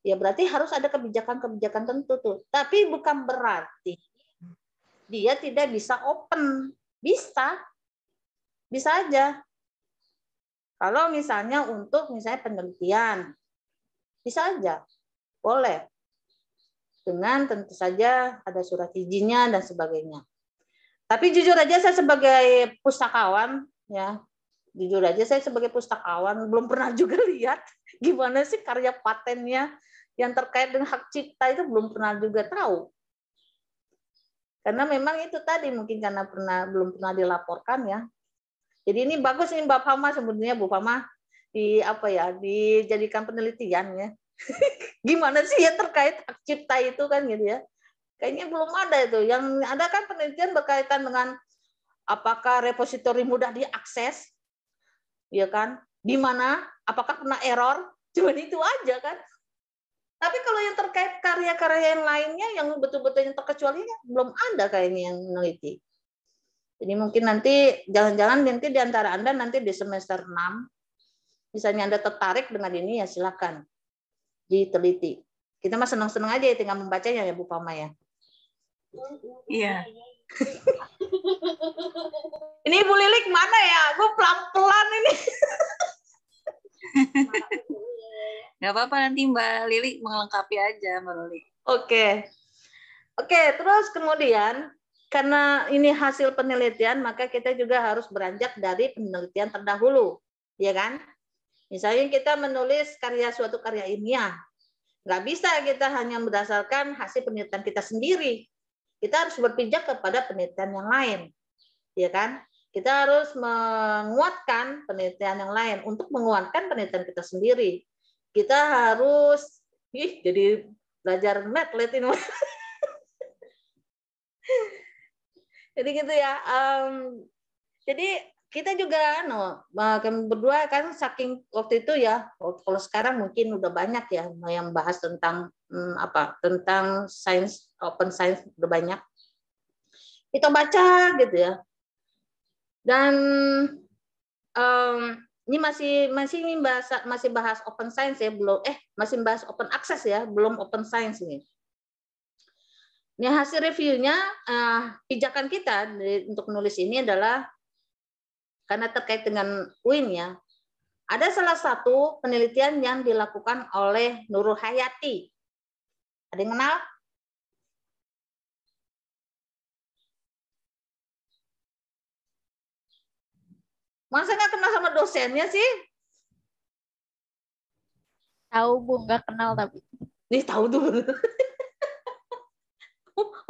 Ya berarti harus ada kebijakan-kebijakan tertentu tuh. Tapi bukan berarti dia tidak bisa open. Bisa. Bisa aja. Kalau misalnya untuk misalnya penelitian, bisa aja. Boleh. Dengan tentu saja ada surat izinnya dan sebagainya. Tapi jujur aja saya sebagai pustakawan, ya, jujur aja saya sebagai pustakawan belum pernah juga lihat gimana sih karya patennya yang terkait dengan hak cipta itu belum pernah juga tahu. Karena memang itu tadi mungkin karena belum pernah dilaporkan ya. Jadi ini bagus nih Mbak Fama sebenarnya Bu Fama dijadikan penelitian ya. Gimana sih ya terkait hak cipta itu kan gitu ya. Kayaknya belum ada itu. Yang ada kan penelitian berkaitan dengan apakah repositori mudah diakses, ya kan? Di mana? Apakah pernah error? Cuma itu aja kan. Tapi kalau yang terkait karya-karya yang lainnya yang betul-betul yang terkecualinya belum ada kayaknya yang meneliti. Jadi mungkin nanti jangan-jangan nanti di antara Anda nanti di semester 6 misalnya Anda tertarik dengan ini ya silakan diteliti. Kita mah senang-senang aja ya tinggal membacanya ya Bu Pama ya. Iya. Ini Bu Lilik mana ya? Gue pelan-pelan ini. Nggak apa-apa nanti Mbak Lili melengkapi aja Mbak Lili. Oke, terus kemudian karena ini hasil penelitian maka kita juga harus beranjak dari penelitian terdahulu, ya kan? Misalnya kita menulis suatu karya ilmiah, nggak bisa kita hanya berdasarkan hasil penelitian kita sendiri. Kita harus berpijak kepada penelitian yang lain, ya kan? Kita harus menguatkan penelitian yang lain. Untuk menguatkan penelitian kita sendiri, kita harus jadi belajar matlet ini. Jadi gitu ya. Jadi kita juga kami berdua kan saking waktu itu ya, kalau sekarang mungkin udah banyak ya yang bahas tentang tentang sains, open science udah banyak. Kita baca gitu ya. Dan ini masih bahas open science ya, masih bahas open access ya, belum open science ini. Ini hasil reviewnya, pijakan kita untuk menulis ini adalah karena terkait dengan UIN ya. Ada salah satu penelitian yang dilakukan oleh Nurul Hayati. Ada yang kenal? Masa nggak kenal sama dosennya sih? Tahu Bu, nggak kenal tapi. Nih tahu tuh.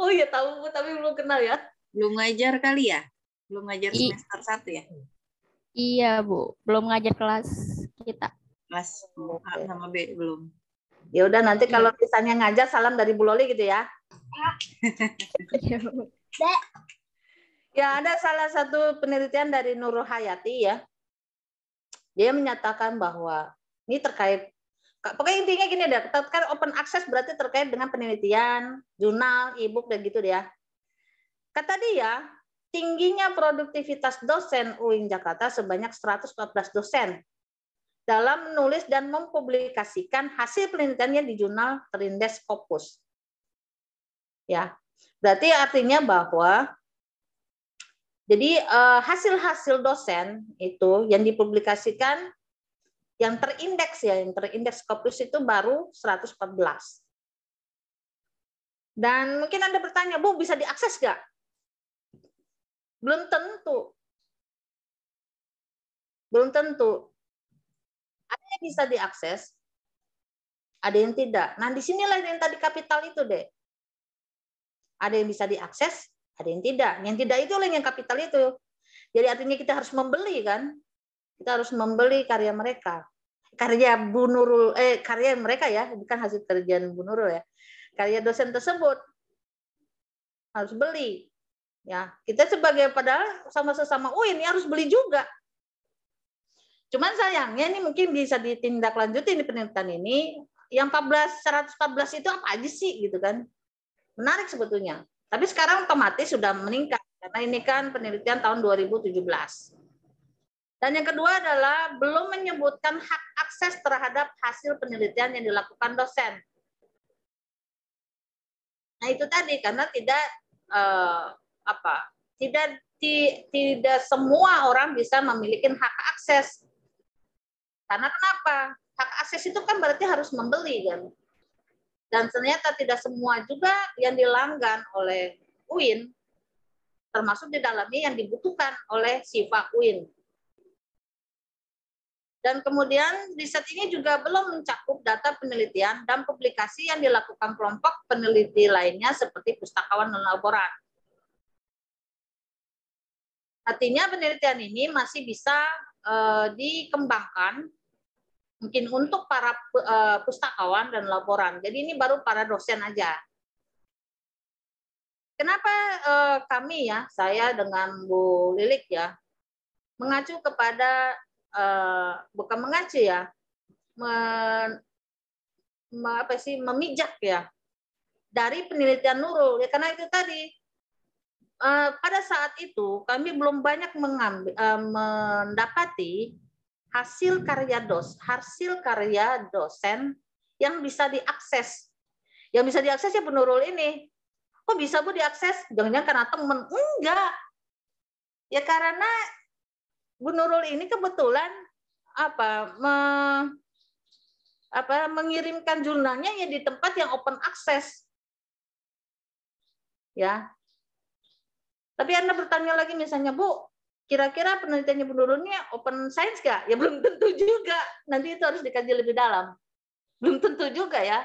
Oh iya tahu Bu, tapi belum kenal ya. Belum ngajar kali ya? Belum ngajar I- semester 1 ya? Iya, Bu. Belum ngajar kelas kita. Kelas A sama B belum. Ya udah nanti Iya. kalau misalnya ngajar salam dari Bu Loli gitu ya. Iya, Bu. Ya ada salah satu penelitian dari Nurul Hayati ya. Dia menyatakan bahwa ini terkait, pokoknya intinya gini deh, terkait open access berarti terkait dengan penelitian, jurnal, e-book dan gitu ya. Kata dia, tingginya produktivitas dosen UIN Jakarta sebanyak 114 dosen dalam menulis dan mempublikasikan hasil penelitiannya di jurnal Trindes Scopus. Ya, berarti artinya bahwa jadi hasil-hasil dosen itu yang dipublikasikan yang terindeks ya, yang terindeks Scopus itu baru 114. Dan mungkin Anda bertanya, Bu, bisa diakses nggak? Belum tentu. Belum tentu. Ada yang bisa diakses, ada yang tidak. Nah, disinilah yang tadi kapital itu deh. Ada yang bisa diakses, ada yang tidak. Yang tidak itu oleh yang kapital itu. Jadi artinya kita harus membeli kan? Kita harus membeli karya mereka. Karya Bu Nurul, karya mereka ya, bukan hasil kerjaan Bu Nurul ya. Karya dosen tersebut harus beli. Ya, kita sebagai padahal sama sesama UIN ini harus beli juga. Cuman sayangnya ini mungkin bisa ditindaklanjuti di penelitian ini. Yang 114 itu apa aja sih gitu kan? Menarik sebetulnya. Tapi sekarang otomatis sudah meningkat karena ini kan penelitian tahun 2017. Dan yang kedua adalah belum menyebutkan hak akses terhadap hasil penelitian yang dilakukan dosen. Nah itu tadi karena tidak tidak semua orang bisa memiliki hak akses. Karena kenapa? Hak akses itu kan berarti harus membeli kan. Dan ternyata tidak semua juga yang dilanggan oleh UIN, termasuk di dalamnya yang dibutuhkan oleh siswa UIN. Dan kemudian riset ini juga belum mencakup data penelitian dan publikasi yang dilakukan kelompok peneliti lainnya seperti pustakawan dan laboran. Artinya penelitian ini masih bisa dikembangkan mungkin untuk para pustakawan dan laboran. Jadi ini baru para dosen aja. Kenapa kami ya, saya dengan Bu Lilik ya, mengacu kepada, bukan mengacu ya, memijak ya, dari penelitian Nurul. Ya, karena itu tadi, pada saat itu kami belum banyak mendapati hasil karya dosen yang bisa diakses. Yang bisa diakses ya Bu Nurul ini. Kok bisa Bu diakses? Jangan-jangan karena teman. Enggak. Ya karena Bu Nurul ini kebetulan mengirimkan jurnalnya ya di tempat yang open access. Ya. Tapi Anda bertanya lagi misalnya, Bu, kira-kira penelitiannya Bu Nurul ini open science nggak? Ya belum tentu juga. Nanti itu harus dikaji lebih dalam. Belum tentu juga ya.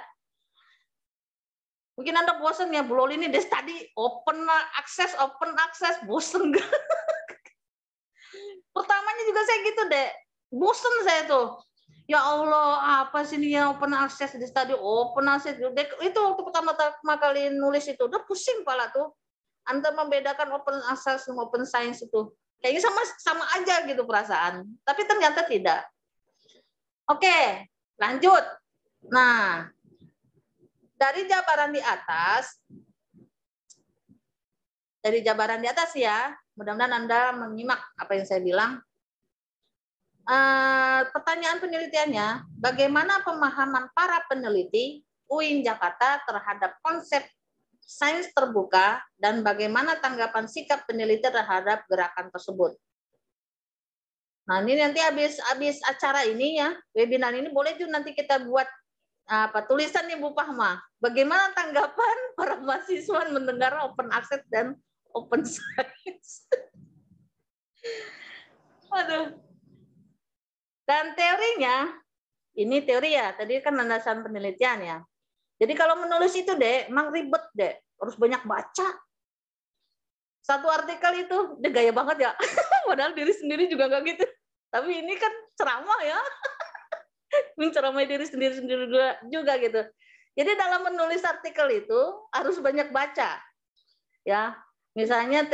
Mungkin Anda bosan ya, Bu Loli ini dari tadi open access, bosan nggak? Pertamanya juga saya gitu deh. Bosan saya tuh. Ya Allah, apa sih ini ya open access di tadi open access. Itu waktu pertama kali nulis itu udah pusing kepala tuh. Anda membedakan open access dan open science itu. Kayaknya sama aja gitu perasaan. Tapi ternyata tidak. Oke, lanjut. Nah, dari jabaran di atas ya, mudah-mudahan Anda menyimak apa yang saya bilang. Pertanyaan penelitiannya, bagaimana pemahaman para peneliti UIN Jakarta terhadap konsep sains terbuka dan bagaimana tanggapan sikap peneliti terhadap gerakan tersebut. Nah ini nanti habis acara ini ya, webinar ini boleh juga nanti kita buat tulisan nih Bu Pahma. Bagaimana tanggapan para mahasiswa mendengar open access dan open science? Aduh. Dan teorinya, ini teori ya, tadi kan landasan penelitian ya. Jadi kalau menulis itu deh, emang ribet deh, harus banyak baca. Satu artikel itu, dia gaya banget ya. Padahal diri sendiri juga nggak gitu. Tapi ini kan ceramah ya. Menceramai diri sendiri juga gitu. Jadi dalam menulis artikel itu harus banyak baca. Ya, misalnya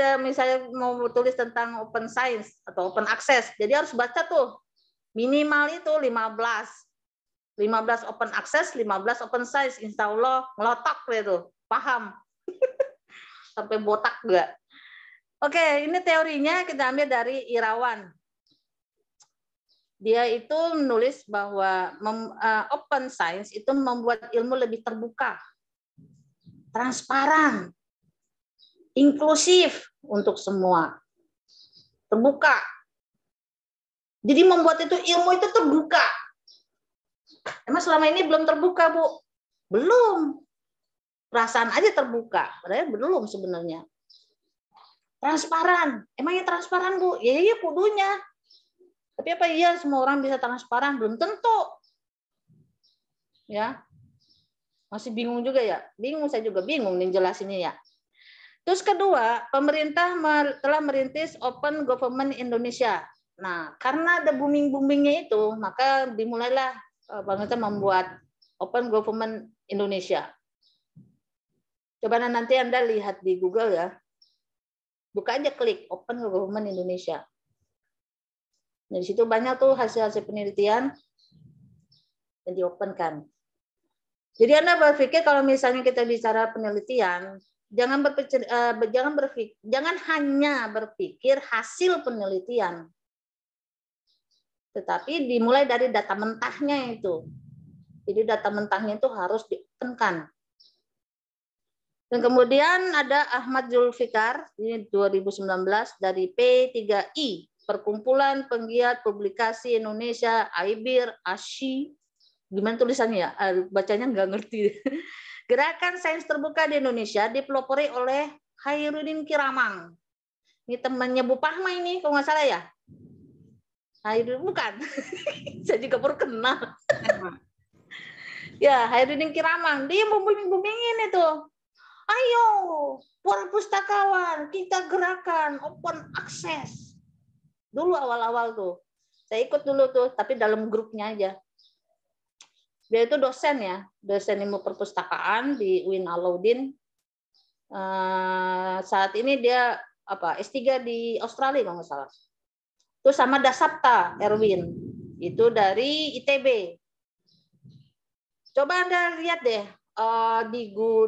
mau tulis tentang open science atau open access, jadi harus baca tuh minimal itu 15 open access, 15 open science, insya Allah ngelotok gitu, paham. Sampai botak enggak. Oke, ini teorinya kita ambil dari Irawan. Dia itu menulis bahwa open science itu membuat ilmu lebih terbuka, transparan, inklusif untuk semua, terbuka. Jadi membuat itu ilmu itu terbuka. Emang selama ini belum terbuka, Bu? Belum. Perasaan aja terbuka, padahal belum sebenarnya. Transparan. Emangnya transparan, Bu? Ya iya kudunya. Tapi apa iya semua orang bisa transparan? Belum tentu. Ya. Masih bingung juga ya? Bingung, saya juga bingung nih jelasinnya ya. Terus kedua, pemerintah telah merintis Open Government Indonesia. Nah, karena ada booming-boomingnya itu, maka dimulailah pemerintah membuat Open Government Indonesia. Coba nanti Anda lihat di Google ya. Buka aja, klik Open Government Indonesia. Nah, di situ banyak tuh hasil-hasil penelitian yang diopenkan. Jadi Anda berpikir kalau misalnya kita bicara penelitian, jangan hanya berpikir hasil penelitian, tetapi dimulai dari data mentahnya itu. Jadi data mentahnya itu harus diopenkan. Dan kemudian ada Ahmad Zulfikar, ini 2019 dari P3I, Perkumpulan Penggiat Publikasi Indonesia, AIBIR, ASHI. Gimana tulisannya ya? Bacanya nggak ngerti. Gerakan Sains Terbuka di Indonesia dipelopori oleh Khairuddin Kiramang. Ini temannya Bu Pahma ini, kalau nggak salah ya? Khairuddin bukan. Saya juga baru kenal. Ya, Khairuddin Kiramang. Dia booming-boomingin itu. Ayo, para pustakawan, kita gerakan open access. Dulu awal-awal tuh. Saya ikut dulu tuh, tapi dalam grupnya aja. Dia itu dosen ya, dosen ilmu perpustakaan di UIN Alauddin. Saat ini dia S3 di Australia kalau nggak salah. Terus sama Dasapta Erwin, itu dari ITB. Coba Anda lihat deh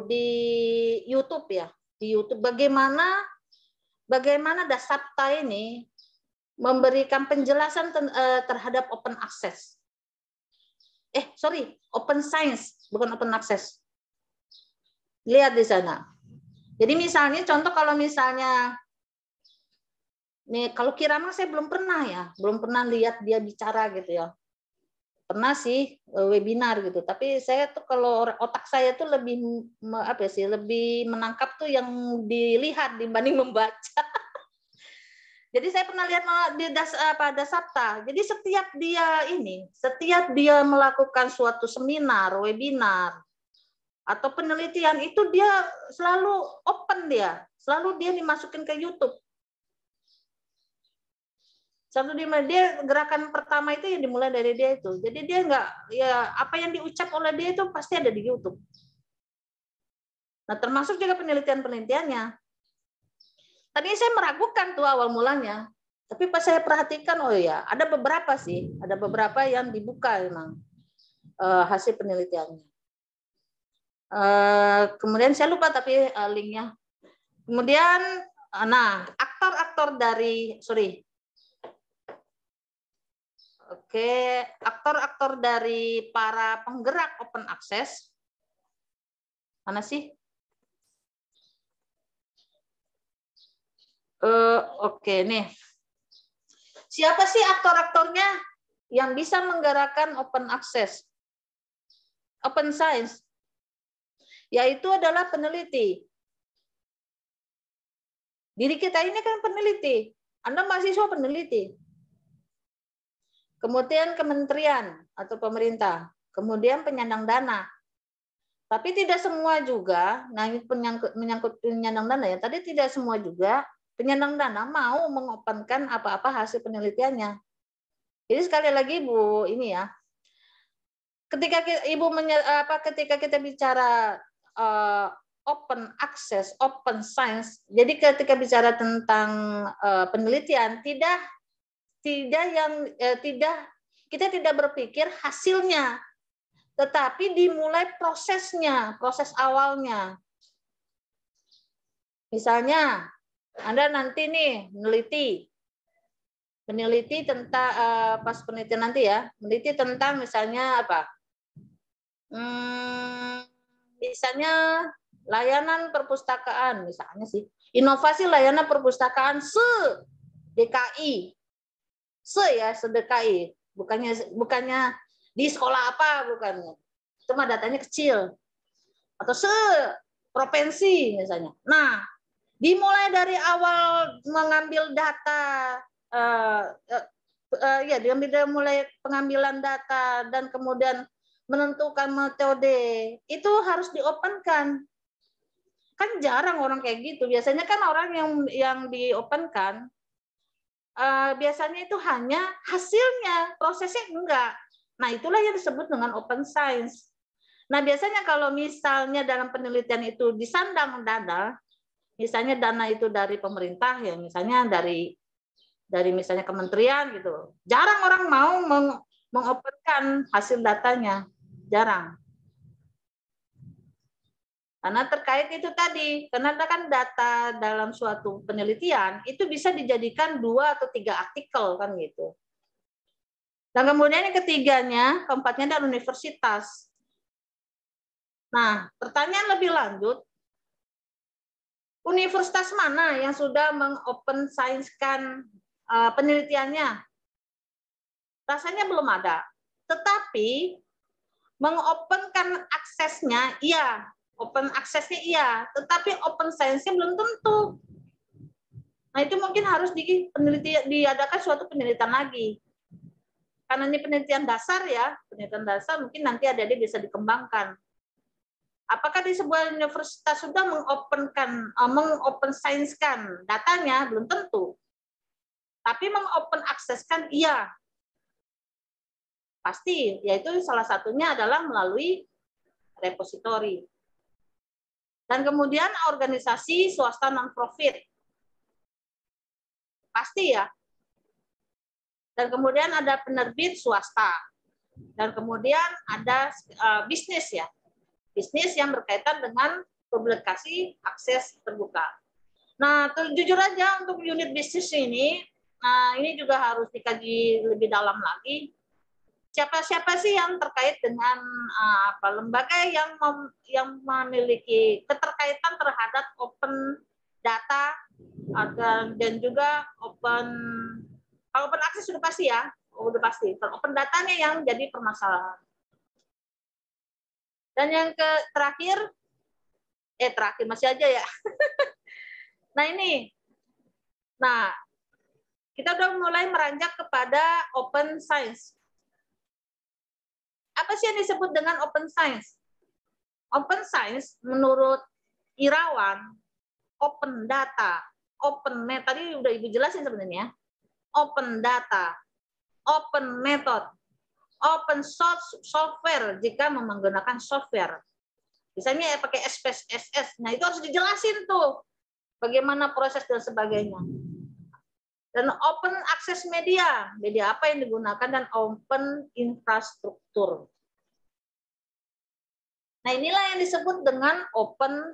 di YouTube ya, di YouTube bagaimana Dasapta ini memberikan penjelasan terhadap open access. Open science, bukan open access. Lihat di sana. Jadi misalnya contoh kalau misalnya nih, kalau Kiramang saya belum pernah lihat dia bicara gitu ya. Pernah sih webinar gitu, tapi saya tuh kalau otak saya tuh lebih lebih menangkap tuh yang dilihat dibanding membaca. Jadi saya pernah lihat di Dasapta. Jadi setiap dia melakukan suatu seminar, webinar atau penelitian itu dia selalu open selalu dia dimasukin ke YouTube. Dia gerakan pertama itu yang dimulai dari dia itu. Jadi dia apa yang diucap oleh dia itu pasti ada di YouTube. Nah, termasuk juga penelitian-penelitiannya. Tadi saya meragukan tuh awal mulanya. Tapi pas saya perhatikan, ada beberapa yang dibuka memang hasil penelitiannya. Kemudian saya lupa tapi linknya. Kemudian, aktor-aktor dari para penggerak open access mana sih? Nih. Siapa sih aktor-aktornya yang bisa menggerakkan open access, open science? Yaitu adalah peneliti. Diri kita ini kan peneliti. Anda mahasiswa peneliti. Kemudian kementerian atau pemerintah. Kemudian penyandang dana. Tapi tidak semua juga, nah ini menyangkut penyandang dana ya, tadi tidak semua juga penyandang dana mau mengopenkan apa-apa hasil penelitiannya. Jadi sekali lagi Bu, ini ya, ketika ketika kita bicara open access, open science, jadi ketika bicara tentang penelitian, kita tidak berpikir hasilnya, tetapi dimulai prosesnya, proses awalnya. Misalnya, Anda nanti nih meneliti tentang pas penelitian nanti ya, meneliti tentang misalnya apa? Misalnya layanan perpustakaan, misalnya sih, inovasi layanan perpustakaan se-DKI, se-DKI, bukannya di sekolah apa, bukannya, cuma datanya kecil, atau se-provinsi misalnya. Nah, dimulai dari awal mengambil data, mulai pengambilan data dan kemudian menentukan metode, itu harus diopenkan. Kan jarang orang kayak gitu. Biasanya kan orang yang diopenkan biasanya itu hanya hasilnya, prosesnya enggak. Nah, itulah yang disebut dengan open science. Nah, biasanya kalau misalnya dalam penelitian itu disandang dana, misalnya dana itu dari pemerintah ya, misalnya dari misalnya kementerian gitu, jarang orang mau mengopenkan hasil datanya, jarang. Karena terkait itu tadi, karena kan data dalam suatu penelitian itu bisa dijadikan 2 atau 3 artikel kan gitu. Dan kemudian yang ketiganya, keempatnya adalah universitas. Nah, pertanyaan lebih lanjut, universitas mana yang sudah mengopen science-kan penelitiannya? Rasanya belum ada. Tetapi mengopenkan aksesnya, iya. Open aksesnya iya. Tetapi open science-nya belum tentu. Nah, itu mungkin harus diadakan suatu penelitian lagi. Karena ini penelitian dasar ya. Penelitian dasar mungkin nanti adik-adik bisa dikembangkan. Apakah di sebuah universitas sudah mengopen science-kan datanya? Belum tentu. Tapi mengopen akseskan iya. Pasti, yaitu salah satunya adalah melalui repositori. Dan kemudian organisasi swasta non-profit. Pasti ya. Dan kemudian ada penerbit swasta. Dan kemudian ada bisnis ya. Bisnis yang berkaitan dengan publikasi akses terbuka. Nah, jujur aja untuk unit bisnis ini, ini juga harus dikaji lebih dalam lagi. Siapa sih yang terkait dengan lembaga yang memiliki keterkaitan terhadap open data dan juga kalau open access sudah pasti ya, udah pasti. Open datanya yang jadi permasalahan. Dan yang terakhir masih aja ya. Nah ini, kita udah mulai meranjak kepada open science. Apa sih yang disebut dengan open science? Open science menurut Irawan, open data, open method, tadi udah Ibu jelasin sebenarnya. Open data, open method, open source software jika menggunakan software. Misalnya pakai SPSS, nah itu harus dijelasin tuh bagaimana proses dan sebagainya. Dan open access media apa yang digunakan, dan open infrastruktur. Nah, inilah yang disebut dengan open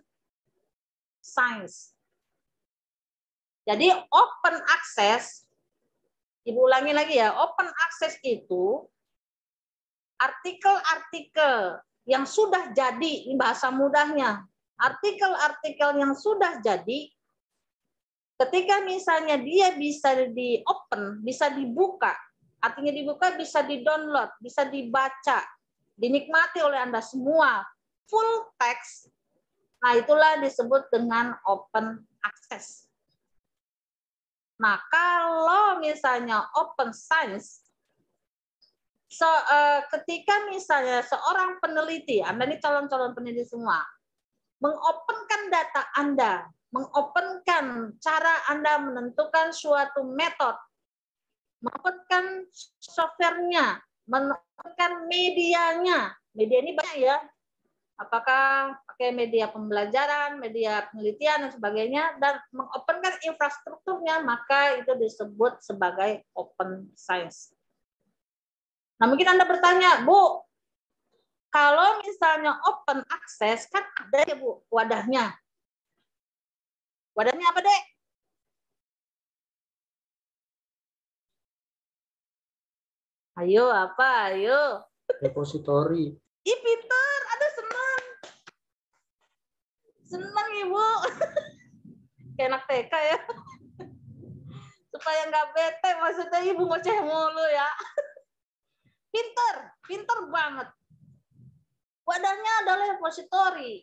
science. Jadi open access, Ibu ulangi lagi ya, open access itu artikel-artikel yang sudah jadi, ini bahasa mudahnya, artikel-artikel yang sudah jadi, ketika misalnya dia bisa di-open, bisa dibuka, artinya dibuka bisa di-download, bisa dibaca, dinikmati oleh Anda semua, full text, nah itulah disebut dengan open access. Nah, kalau misalnya open science, ketika misalnya seorang peneliti, Anda ini calon-calon peneliti semua, mengopenkan data Anda, mengopenkan cara Anda menentukan suatu metode, mengopenkan softwarenya, mengopenkan medianya. Media ini banyak ya. Apakah pakai media pembelajaran, media penelitian, dan sebagainya, dan mengopenkan infrastrukturnya, maka itu disebut sebagai open science. Nah, mungkin Anda bertanya, Bu, kalau misalnya open access, kan ada ya Bu wadahnya. Wadahnya apa, Dek? Ayo, apa? Ayo. Repositori. Ih, pintar. Ada senang. Senang, Ibu. Kayak anak TK ya. Supaya nggak bete, maksudnya Ibu ngoceh mulu ya. Pintar banget. Wadahnya adalah repositori.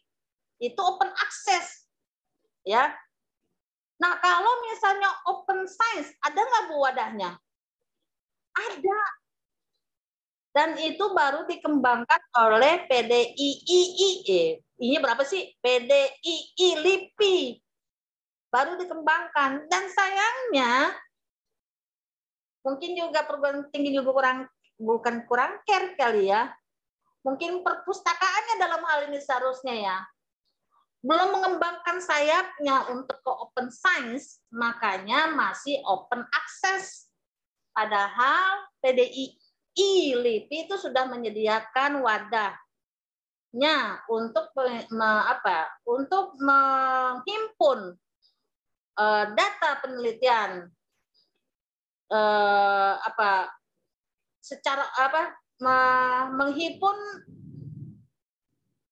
Itu open access. Ya. Nah, kalau misalnya open science, ada nggak Bu wadahnya? Ada. Dan itu baru dikembangkan oleh PDII. Ini berapa sih? PDII LIPI. Baru dikembangkan. Dan sayangnya, mungkin juga perguruan tinggi juga bukan kurang care kali ya. Mungkin perpustakaannya dalam hal ini seharusnya ya. Belum mengembangkan sayapnya untuk ke open science, makanya masih open access. Padahal PDII LIPI itu sudah menyediakan wadahnya untuk untuk menghimpun data penelitian menghimpun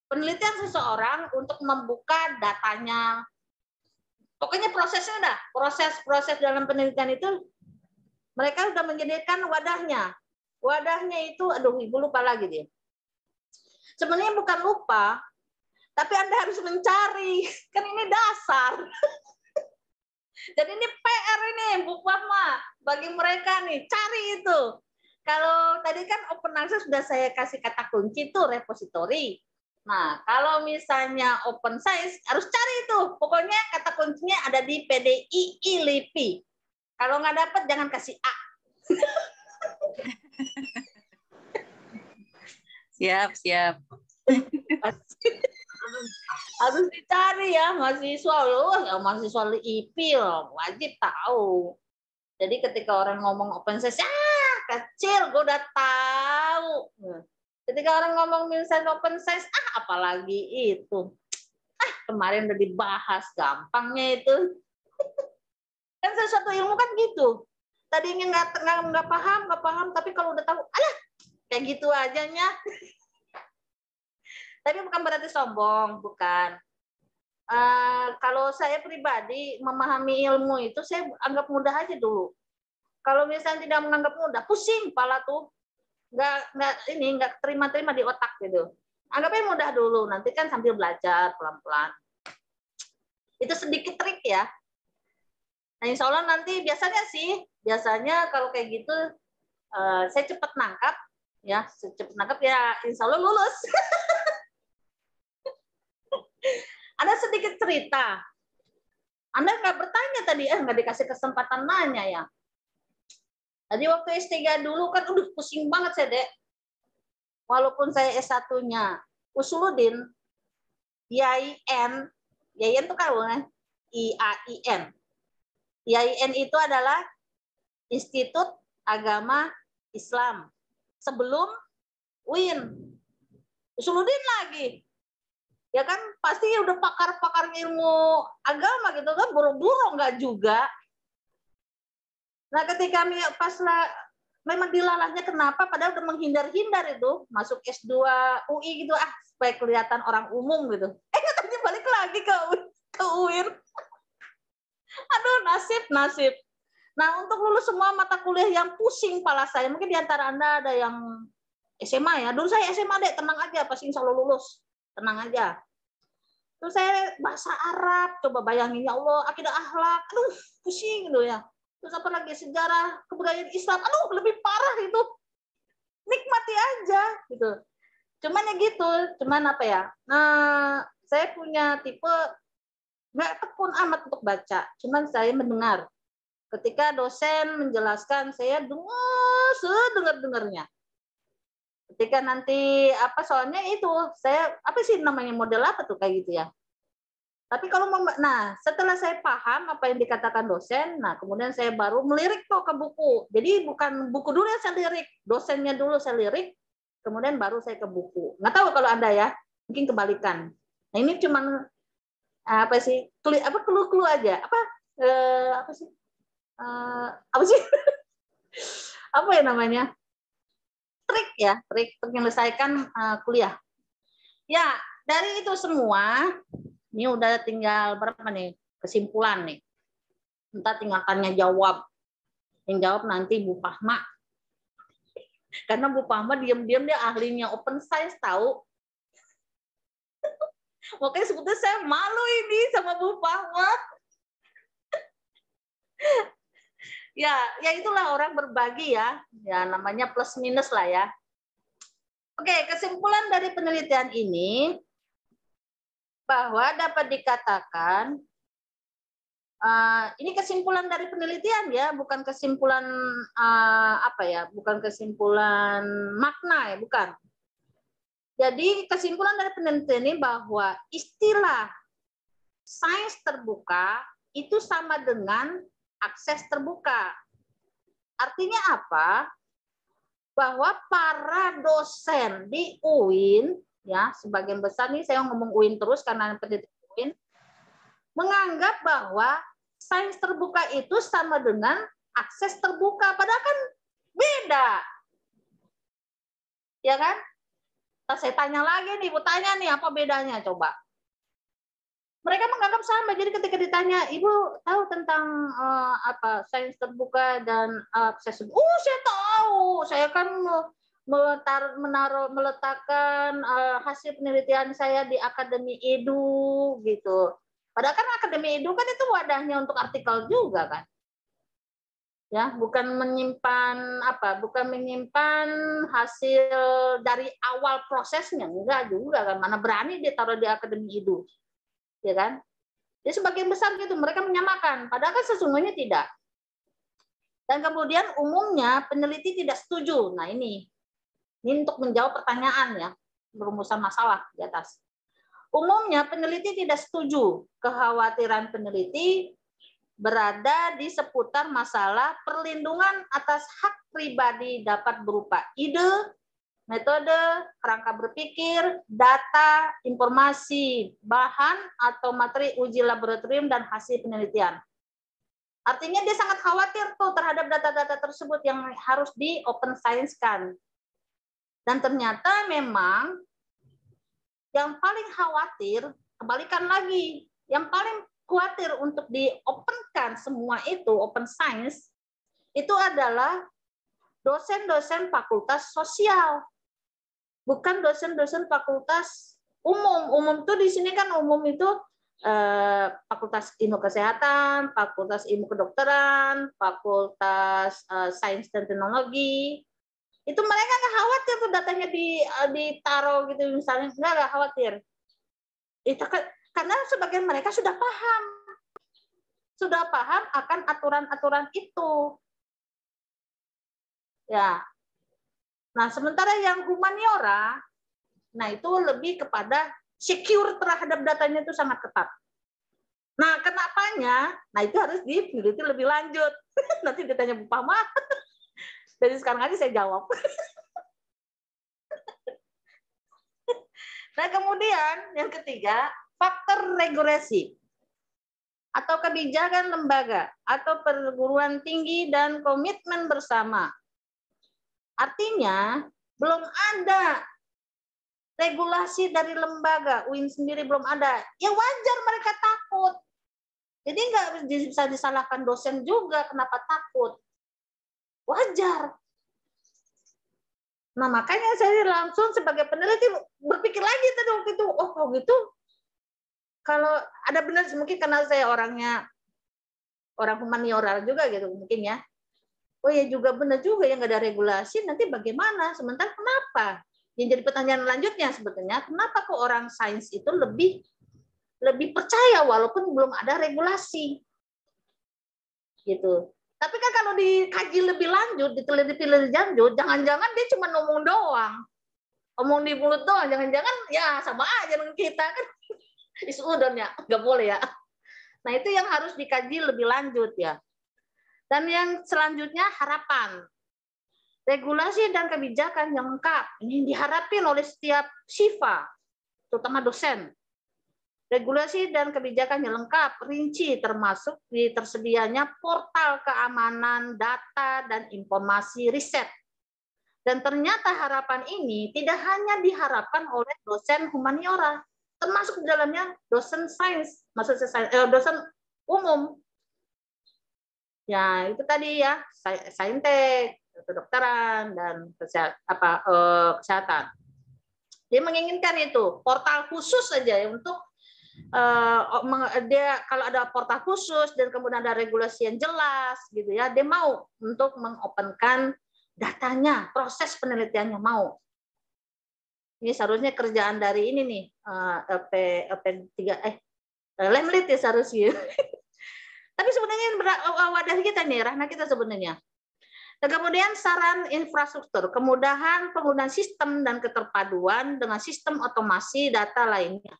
penelitian seseorang untuk membuka datanya. Pokoknya prosesnya dah, proses dalam penelitian itu mereka sudah menyediakan wadahnya. Wadahnya itu, aduh Ibu lupa lagi deh. Sebenarnya bukan lupa, tapi Anda harus mencari. Kan ini dasar. Jadi ini PR ini, Bu Fahma. Bagi mereka nih, cari itu. Kalau tadi kan open access sudah saya kasih kata kunci itu repository. Nah, kalau misalnya open science, harus cari itu. Pokoknya kata kuncinya ada di PDII LIPI. Kalau nggak dapat, jangan kasih A. Siap. Harus dicari ya mahasiswa loh, ya mahasiswa IP loh, wajib tahu. Jadi ketika orang ngomong open science, kecil, gue udah tahu. Ketika orang ngomong misalnya open science, apalagi itu. Kemarin udah dibahas, gampangnya itu. Kan sesuatu ilmu kan gitu. Tadinya nggak paham, tapi kalau udah tahu, kayak gitu ajanya. Tapi bukan berarti sombong, bukan. Kalau saya pribadi memahami ilmu itu saya anggap mudah aja dulu. Kalau misalnya tidak menganggap mudah, pusing kepala tuh, nggak terima di otak gitu. Anggapnya mudah dulu, nanti kan sambil belajar pelan-pelan. Itu sedikit trik ya. Nah, insya Allah nanti biasanya kalau kayak gitu saya cepat nangkap ya, insya Allah lulus. Ada sedikit cerita. Anda nggak bertanya tadi, nggak dikasih kesempatan nanya ya. Tadi waktu S3 dulu kan, pusing banget saya, Dek. Walaupun saya S1-nya Usuluddin, IAIN itu kan IAIN. IAIN itu adalah Institut Agama Islam. Sebelum UIN. Usuluddin lagi. Ya kan pasti udah pakar-pakar ilmu agama gitu kan, buru-buru enggak juga. Nah, ketika memang dilalahnya kenapa, padahal udah menghindar-hindar itu, masuk S2 UI gitu, supaya kelihatan orang umum gitu. Katanya balik lagi ke UIN. Aduh, nasib. Nah, untuk lulus semua mata kuliah yang pusing kepala saya, mungkin di antara Anda ada yang SMA ya. Dulu saya SMA, Dek, tenang aja, pasti insya Allah lulus. Tenang aja. Terus saya bahasa Arab, coba bayangin, ya Allah, akidah akhlak, pusing gitu ya. Terus apa lagi, sejarah kebudayaan Islam, lebih parah itu. nikmati aja gitu. Cuman ya gitu, cuman apa ya? Nah, saya punya tipe nggak tekun amat untuk baca, cuman saya mendengar. Ketika dosen menjelaskan, saya dengar sedengar-dengarnya. Ketika nanti apa soalnya itu, saya apa sih namanya model apa tuh kayak gitu ya. Tapi kalau nah setelah saya paham apa yang dikatakan dosen, nah kemudian saya baru melirik tuh ke buku. Jadi bukan buku dulu yang saya lirik, dosennya dulu saya lirik, kemudian baru saya ke buku. Nggak tahu kalau Anda ya, mungkin kebalikan. Nah ini cuman apa sih? Clue aja. Apa sih? Apa sih? Apa ya namanya? Trik ya, trik untuk menyelesaikan kuliah. Ya, dari itu semua ini udah tinggal berapa nih kesimpulan nih. Entah tinggal tanya jawab. Yang jawab nanti Bu Fahma. Karena Bu Fahma diam-diam dia ahlinya open science tahu. Makanya sebetulnya saya malu ini sama Bu Fahma. Ya itulah orang berbagi ya. Ya namanya plus minus lah ya. Oke, kesimpulan dari penelitian ini bahwa dapat dikatakan ini kesimpulan dari penelitian ya, bukan kesimpulan bukan kesimpulan makna ya, bukan. Jadi kesimpulan dari penelitian ini bahwa istilah sains terbuka itu sama dengan akses terbuka. Artinya apa? Bahwa para dosen di UIN ya, sebagian besar nih saya ngomong UIN terus karena penelitian UIN menganggap bahwa sains terbuka itu sama dengan akses terbuka, padahal kan beda. Ya kan? Saya tanya lagi nih, Bu tanya nih apa bedanya coba. Mereka menganggap sama. Jadi ketika ditanya, Ibu tahu tentang sains terbuka dan akses terbuka? Saya tahu. Saya kan meletakkan hasil penelitian saya di Akademi Edu gitu. Padahal kan Akademi Edu kan itu wadahnya untuk artikel juga kan. Ya, bukan menyimpan hasil dari awal prosesnya, enggak juga kan. Mana berani ditaruh di Akademi Edu. Ya kan? Jadi sebagian besar gitu mereka menyamakan, padahal kan sesungguhnya tidak. Dan kemudian umumnya peneliti tidak setuju. Nah ini untuk menjawab pertanyaan ya, perumusan masalah di atas. Umumnya peneliti tidak setuju. Kekhawatiran peneliti berada di seputar masalah perlindungan atas hak pribadi dapat berupa ide, metode, kerangka berpikir, data, informasi, bahan atau materi uji laboratorium dan hasil penelitian. Artinya dia sangat khawatir tuh terhadap data-data tersebut yang harus di open science-kan. Dan ternyata memang yang paling khawatir, kebalikan lagi, yang paling khawatir untuk di-open-kan semua itu, open science, itu adalah dosen-dosen fakultas sosial. Bukan dosen-dosen fakultas umum. Umum tuh di sini kan umum itu fakultas ilmu kesehatan, fakultas ilmu kedokteran, fakultas sains dan teknologi. Itu mereka nggak khawatir tuh datanya ditaruh gitu misalnya, nggak khawatir. Itu karena sebagian mereka sudah paham akan aturan-aturan itu. Ya. Nah, sementara yang humaniora, nah itu lebih kepada secure terhadap datanya itu sangat ketat. Nah, kenapanya? Nah, itu harus diteliti lebih lanjut. Nanti ditanya Bu Fahma. Dari sekarang aja saya jawab. Nah, kemudian yang ketiga, faktor regulasi atau kebijakan lembaga atau perguruan tinggi dan komitmen bersama. Artinya, belum ada regulasi dari lembaga, UIN sendiri belum ada. Ya wajar mereka takut. Jadi nggak bisa disalahkan dosen juga kenapa takut. Wajar. Nah, makanya saya langsung sebagai peneliti berpikir lagi tadi waktu itu, oh kalau gitu, kalau ada benar mungkin karena saya orang humaniora juga gitu mungkin ya. oh ya juga benar juga yang nggak ada regulasi, nanti bagaimana? Sementara kenapa? Yang jadi pertanyaan lanjutnya sebetulnya, kenapa kok orang sains itu lebih percaya walaupun belum ada regulasi, gitu. Tapi kan kalau dikaji lebih lanjut, diteliti lebih lanjut, jangan-jangan dia cuma ngomong doang, omong di mulut doang, jangan-jangan ya sama aja dengan kita kan, isudon ya, nggak boleh ya. Nah itu yang harus dikaji lebih lanjut ya. Dan yang selanjutnya harapan. Regulasi dan kebijakan yang lengkap. Ini diharapkan oleh setiap siswa, terutama dosen. Regulasi dan kebijakan yang lengkap, rinci, termasuk di tersedianya portal keamanan data dan informasi riset. Dan ternyata harapan ini tidak hanya diharapkan oleh dosen humaniora, termasuk di dalamnya dosen sains, maksudnya dosen umum. Ya itu tadi ya, saintek, kedokteran dan kesehatan. Dia menginginkan itu portal khusus saja ya untuk dia kalau ada portal khusus dan kemudian ada regulasi yang jelas gitu ya, dia mau untuk mengopenkan datanya, proses penelitiannya mau. Ini seharusnya kerjaan dari ini nih LP3 Lemlit ya seharusnya. Tapi sebenarnya wadah kita nih, ranah kita sebenarnya. Dan kemudian saran infrastruktur, kemudahan penggunaan sistem dan keterpaduan dengan sistem otomasi data lainnya.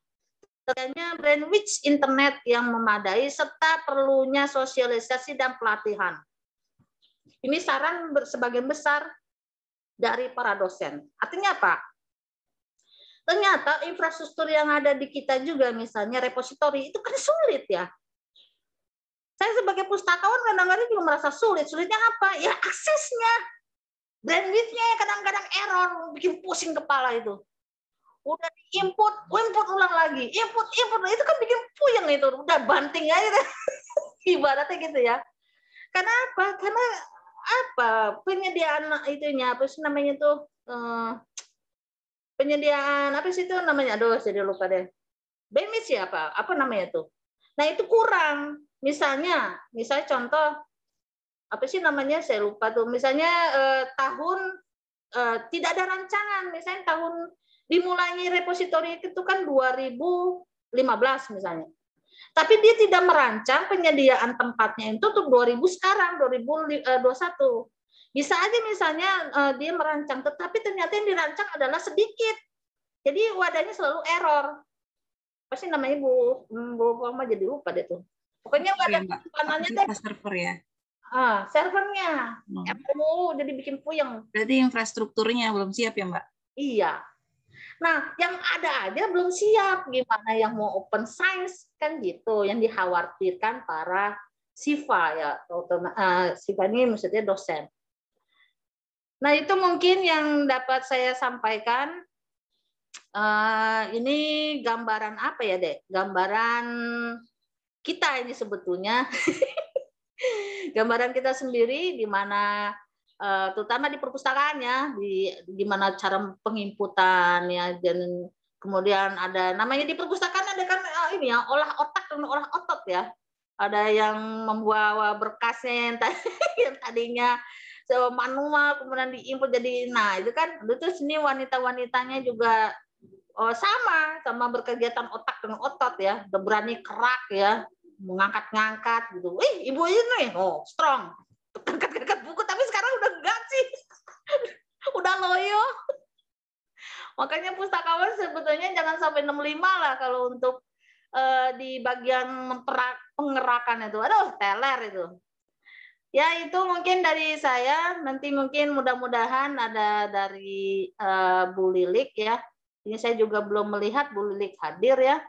Tentunya bandwidth internet yang memadai serta perlunya sosialisasi dan pelatihan. Ini saran sebagian besar dari para dosen. Artinya apa? Ternyata infrastruktur yang ada di kita juga, misalnya repositori, itu kan sulit ya. Saya sebagai pustakawan kadang-kadang juga merasa sulit. Sulitnya apa? Ya aksesnya. Bandwidth-nya kadang-kadang error, bikin pusing kepala itu. Udah diinput, input ulang lagi. Input, itu kan bikin puyeng itu. Udah banting aja. Ibaratnya gitu ya. Karena apa? Karena apa? Penyediaan itunya, apa sih namanya tuh? Penyediaan, apa sih itu namanya? Aduh, saya lupa deh. Bandwidth ya apa? Apa namanya tuh? Nah itu kurang. Misalnya contoh apa sih namanya saya lupa tuh. Misalnya tidak ada rancangan. Misalnya tahun dimulainya repositori itu kan 2015 misalnya. Tapi dia tidak merancang penyediaan tempatnya itu untuk 2000 sekarang 2021. Bisa aja misalnya dia merancang, tetapi ternyata yang dirancang adalah sedikit. Jadi wadahnya selalu error. Apa sih namanya Bu Mama jadi lupa deh tuh. Pokoknya wadah penyimpanan deh. Server ya. Servernya. Jadi bikin puyeng. Berarti infrastrukturnya belum siap ya, Mbak? Iya. Nah, yang ada aja belum siap. Gimana yang mau open science kan gitu, yang dikhawatirkan para siswa ya. Siswa ini maksudnya dosen. Nah, itu mungkin yang dapat saya sampaikan. Ini gambaran apa ya, Dek? Gambaran kita ini sebetulnya. Gambaran kita sendiri di mana terutama di perpustakaan ya, di mana cara penginputan ya, dan kemudian ada namanya di perpustakaan ada kan ini ya, olah otak dan olah otot ya. Ada yang membawa berkasnya yang tadinya manual kemudian diinput jadi, nah itu kan itu sini wanita-wanitanya juga sama berkegiatan otak dengan otot ya, udah berani kerak ya, mengangkat-ngangkat gitu. Ibu ini strong, angkat-angkat buku, tapi sekarang udah enggak sih. Udah loyo. Makanya pustakawan sebetulnya jangan sampai 65 lah kalau untuk di bagian pengerakan itu. Aduh, teler itu. Ya itu mungkin dari saya, nanti mungkin mudah-mudahan ada dari Bu Lilik ya. Ini saya juga belum melihat Bu Lilik hadir ya.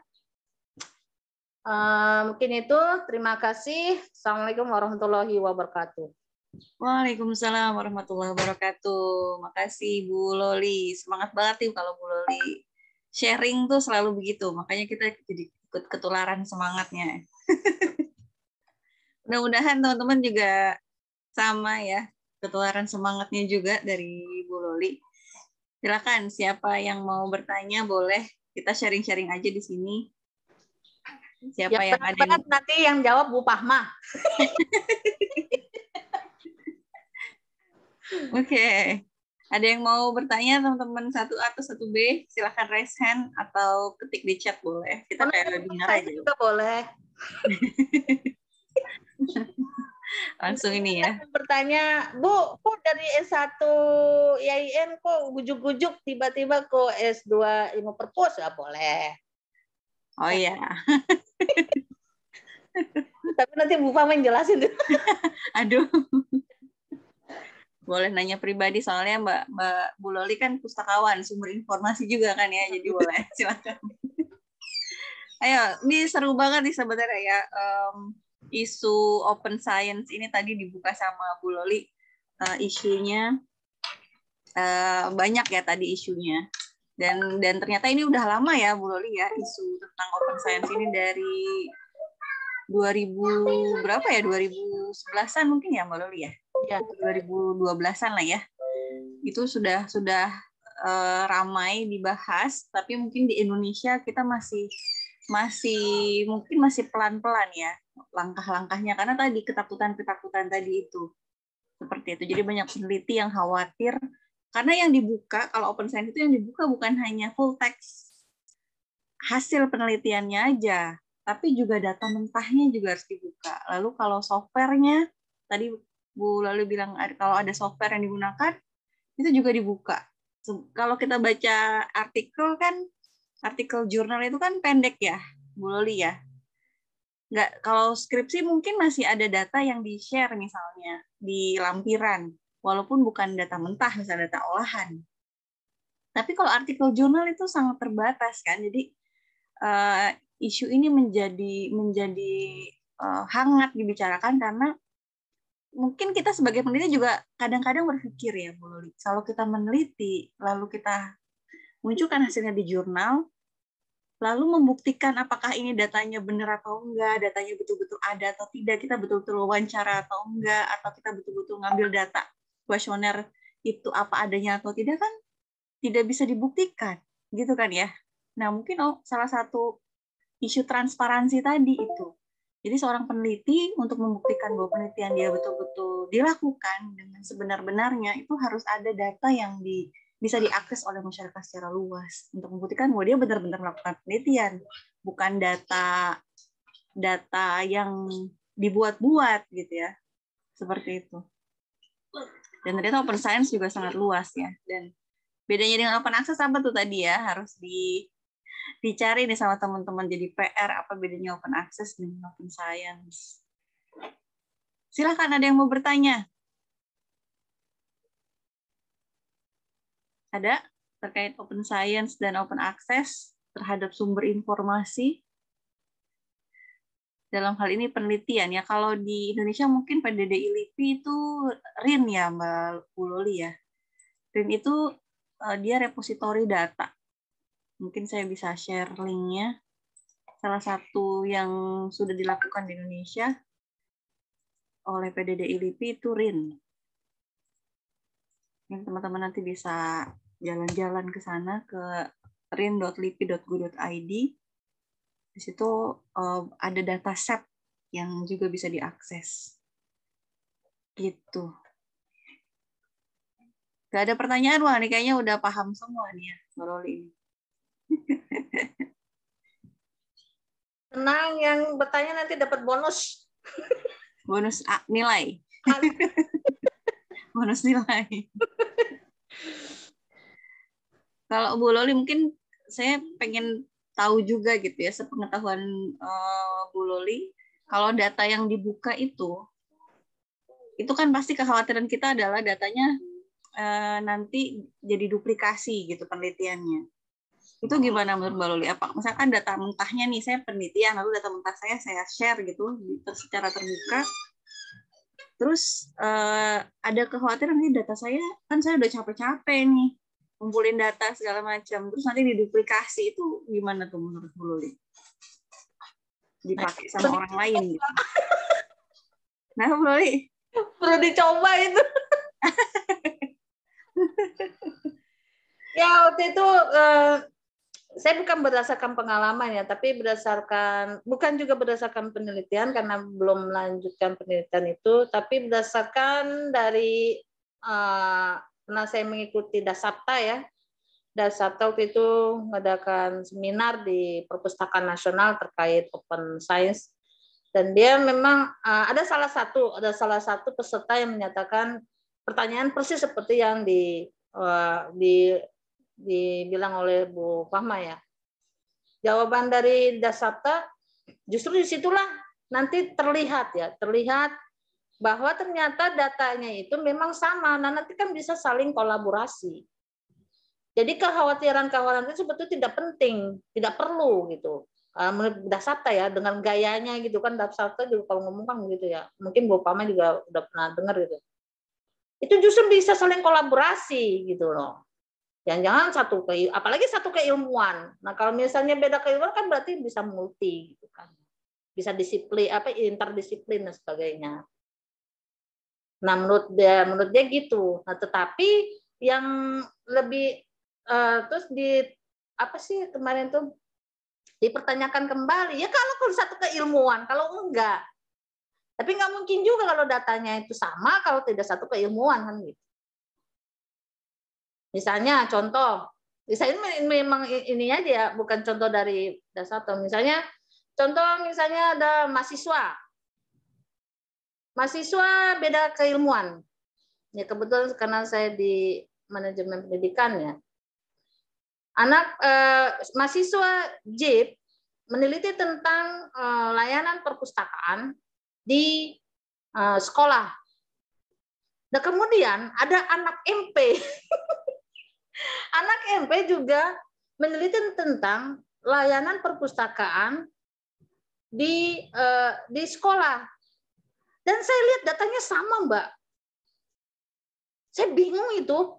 Mungkin itu, terima kasih. Assalamualaikum warahmatullahi wabarakatuh. Waalaikumsalam warahmatullahi wabarakatuh. Makasih Bu Loli. Semangat banget nih kalau Bu Loli sharing tuh selalu begitu. Makanya kita jadi ikut ketularan semangatnya. Mudah-mudahan teman-teman juga sama ya, ketularan semangatnya juga dari Bu Loli. Silakan siapa yang mau bertanya boleh, kita sharing-sharing aja di sini. Siapa ya, yang ada nanti yang jawab Bu Pahma. Oke. Ada yang mau bertanya teman-teman 1A atau 1B? Silahkan raise hand atau ketik di chat boleh. Kita kayak webinar aja. Juga boleh. Langsung ini ya. Bertanya, Bu, kok dari S1 IAIN kok gujuk-gujuk tiba-tiba kok S2 ilmu perpus? Ya boleh. Oh iya. Tapi nanti Bu Fama yang jelasin. Aduh. Boleh nanya pribadi soalnya Mbak Bu Loli kan pustakawan, sumber informasi juga kan ya. Jadi boleh silakan. Ayo, ini seru banget nih sebenarnya ya. Isu open science ini tadi dibuka sama Bu Loli. Isunya banyak ya tadi isunya. Dan ternyata ini udah lama ya Bu Loli ya, isu tentang open science ini dari 2000 berapa ya, 2011-an mungkin ya Mbak Loli ya? Ya, 2012-an lah ya. Itu sudah ramai dibahas, tapi mungkin di Indonesia kita masih pelan-pelan ya langkah-langkahnya, karena tadi ketakutan tadi itu. Seperti itu. Jadi banyak peneliti yang khawatir karena yang dibuka, kalau open science itu yang dibuka bukan hanya full text hasil penelitiannya aja, tapi juga data mentahnya juga harus dibuka. Lalu kalau softwarenya, tadi Bu Loli bilang kalau ada software yang digunakan, itu juga dibuka. Kalau kita baca artikel jurnal itu kan pendek ya, Bu Loli ya. Kalau skripsi mungkin masih ada data yang di-share misalnya di lampiran, walaupun bukan data mentah, misalnya data olahan. Tapi kalau artikel jurnal itu sangat terbatas kan, jadi isu ini menjadi hangat dibicarakan karena mungkin kita sebagai peneliti juga kadang-kadang berpikir ya, Bu Loli, kalau kita meneliti lalu kita munculkan hasilnya di jurnal, lalu membuktikan apakah ini datanya benar atau enggak, datanya betul-betul ada atau tidak, kita betul-betul wawancara atau enggak, atau kita betul-betul ngambil data kuesioner itu apa adanya atau tidak, kan tidak bisa dibuktikan, gitu kan ya. Nah, mungkin salah satu isu transparansi tadi itu. Jadi seorang peneliti untuk membuktikan bahwa penelitian dia betul-betul dilakukan dengan sebenar-benarnya, itu harus ada data yang bisa diakses oleh masyarakat secara luas untuk membuktikan bahwa dia benar-benar melakukan penelitian, bukan data yang dibuat-buat gitu ya. Seperti itu. Dan ternyata open science juga sangat luas ya. Dan bedanya dengan open access apa tuh tadi ya? Harus dicari nih sama teman-teman, jadi PR apa bedanya open access dengan open science. Silakan, ada yang mau bertanya? Ada terkait open science dan open access terhadap sumber informasi? Dalam hal ini penelitian ya. Kalau di Indonesia mungkin PDD ILIPI itu RIN ya Mbak Bu Loli ya. RIN itu dia repositori data. Mungkin saya bisa share linknya. Salah satu yang sudah dilakukan di Indonesia oleh PDD ILIPI itu RIN. Yang teman-teman nanti bisa jalan-jalan ke sana ke rin.lipi.go.id. Di situ ada dataset yang juga bisa diakses. Gitu. Gak ada pertanyaan? Wah, ini kayaknya udah paham semua nih ya, Mbak Loli ini. Tenang, yang bertanya nanti dapat bonus. Bonus nilai. Bonus nilai. Kalau Bu Loli mungkin saya pengen tahu juga gitu ya, sepengetahuan Bu Loli, kalau data yang dibuka itu kan pasti kekhawatiran kita adalah datanya nanti jadi duplikasi gitu penelitiannya. Itu gimana menurut Mbak Loli? Apa misalkan data mentahnya nih, saya penelitian, lalu data mentah saya share gitu secara terbuka, terus ada kekhawatiran nih data saya, kan saya udah capek-capek nih ngumpulin data segala macam, terus nanti diduplikasi, itu gimana tuh menurut Bu Loli? Dipakai sama orang lain gitu. Nah, Bu Loli? Perlu dicoba itu. Ya, waktu itu saya bukan berdasarkan pengalaman ya, tapi bukan juga berdasarkan penelitian karena belum melanjutkan penelitian itu, tapi berdasarkan dari karena saya mengikuti Dasapta ya. Dasapta waktu itu mengadakan seminar di Perpustakaan Nasional terkait Open Science, dan dia memang ada salah satu peserta yang menyatakan pertanyaan persis seperti yang dibilang oleh Bu Fahma ya. Jawaban dari Dasapta justru disitulah nanti terlihat bahwa ternyata datanya itu memang sama. Nah, nanti kan bisa saling kolaborasi. Jadi kekhawatiran itu sebetulnya tidak penting, tidak perlu gitu. Menurut Dasapta ya, dengan gayanya gitu kan, Dasapta juga kalau ngomong kan gitu ya. Mungkin Bu Pama juga udah pernah dengar gitu. Itu justru bisa saling kolaborasi gitu loh. Jangan-jangan apalagi satu keilmuan. Nah, kalau misalnya beda keilmuan kan berarti bisa multi gitu kan. Bisa disiplin interdisiplin dan sebagainya. Nah, menurut dia gitu. Nah, tetapi yang lebih terus kemarin tuh dipertanyakan kembali ya, kalau satu keilmuan, kalau enggak. Tapi nggak mungkin juga kalau datanya itu sama kalau tidak satu keilmuan kan gitu. Misalnya memang ini aja ya, bukan contoh dari Dasapta. Misalnya ada mahasiswa beda keilmuan. Ya kebetulan karena saya di manajemen pendidikan ya. Mahasiswa JIP meneliti tentang layanan perpustakaan di sekolah. Nah, kemudian ada anak MP. Anak MP juga meneliti tentang layanan perpustakaan di sekolah. Dan saya lihat datanya sama, Mbak. Saya bingung itu.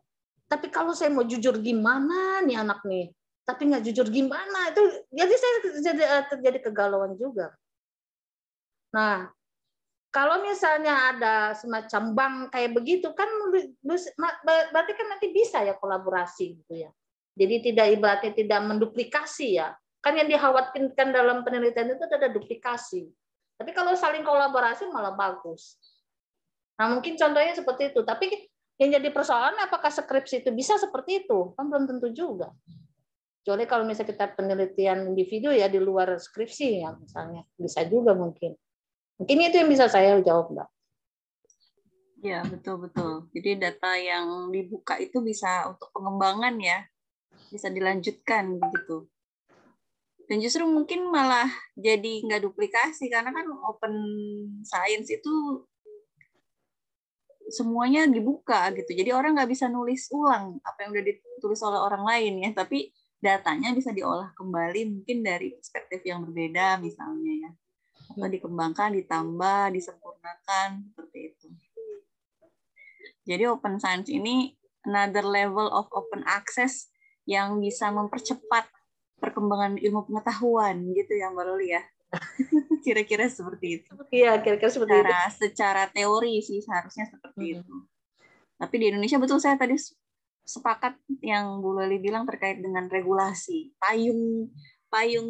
Tapi kalau saya mau jujur gimana nih anak nih, tapi nggak jujur gimana itu, jadi saya terjadi kegalauan juga. Nah, kalau misalnya ada semacam bank kayak begitu kan, berarti kan nanti bisa ya kolaborasi gitu ya. Jadi ibaratnya tidak menduplikasi ya. Kan yang dikhawatirkan dalam penelitian itu ada duplikasi. Tapi kalau saling kolaborasi malah bagus. Nah, mungkin contohnya seperti itu. Tapi yang jadi persoalan apakah skripsi itu bisa seperti itu? Kan belum tentu juga. Kecuali kalau misalnya kita penelitian individu ya di luar skripsi ya misalnya. Bisa juga mungkin. Mungkin itu yang bisa saya jawab, Mbak. Ya, betul-betul. Jadi data yang dibuka itu bisa untuk pengembangan ya. Bisa dilanjutkan begitu. Dan justru mungkin malah jadi nggak duplikasi karena kan open science itu semuanya dibuka gitu. Jadi orang nggak bisa nulis ulang apa yang udah ditulis oleh orang lain ya, tapi datanya bisa diolah kembali mungkin dari perspektif yang berbeda misalnya ya. Atau dikembangkan, ditambah, disempurnakan seperti itu. Jadi open science ini another level of open access yang bisa mempercepat perkembangan ilmu pengetahuan gitu ya Mbak Loli ya. Kira-kira seperti itu. Iya, kira-kira seperti itu. Secara teori sih seharusnya seperti itu. Tapi di Indonesia betul saya tadi sepakat yang Bu Loli bilang terkait dengan regulasi, payung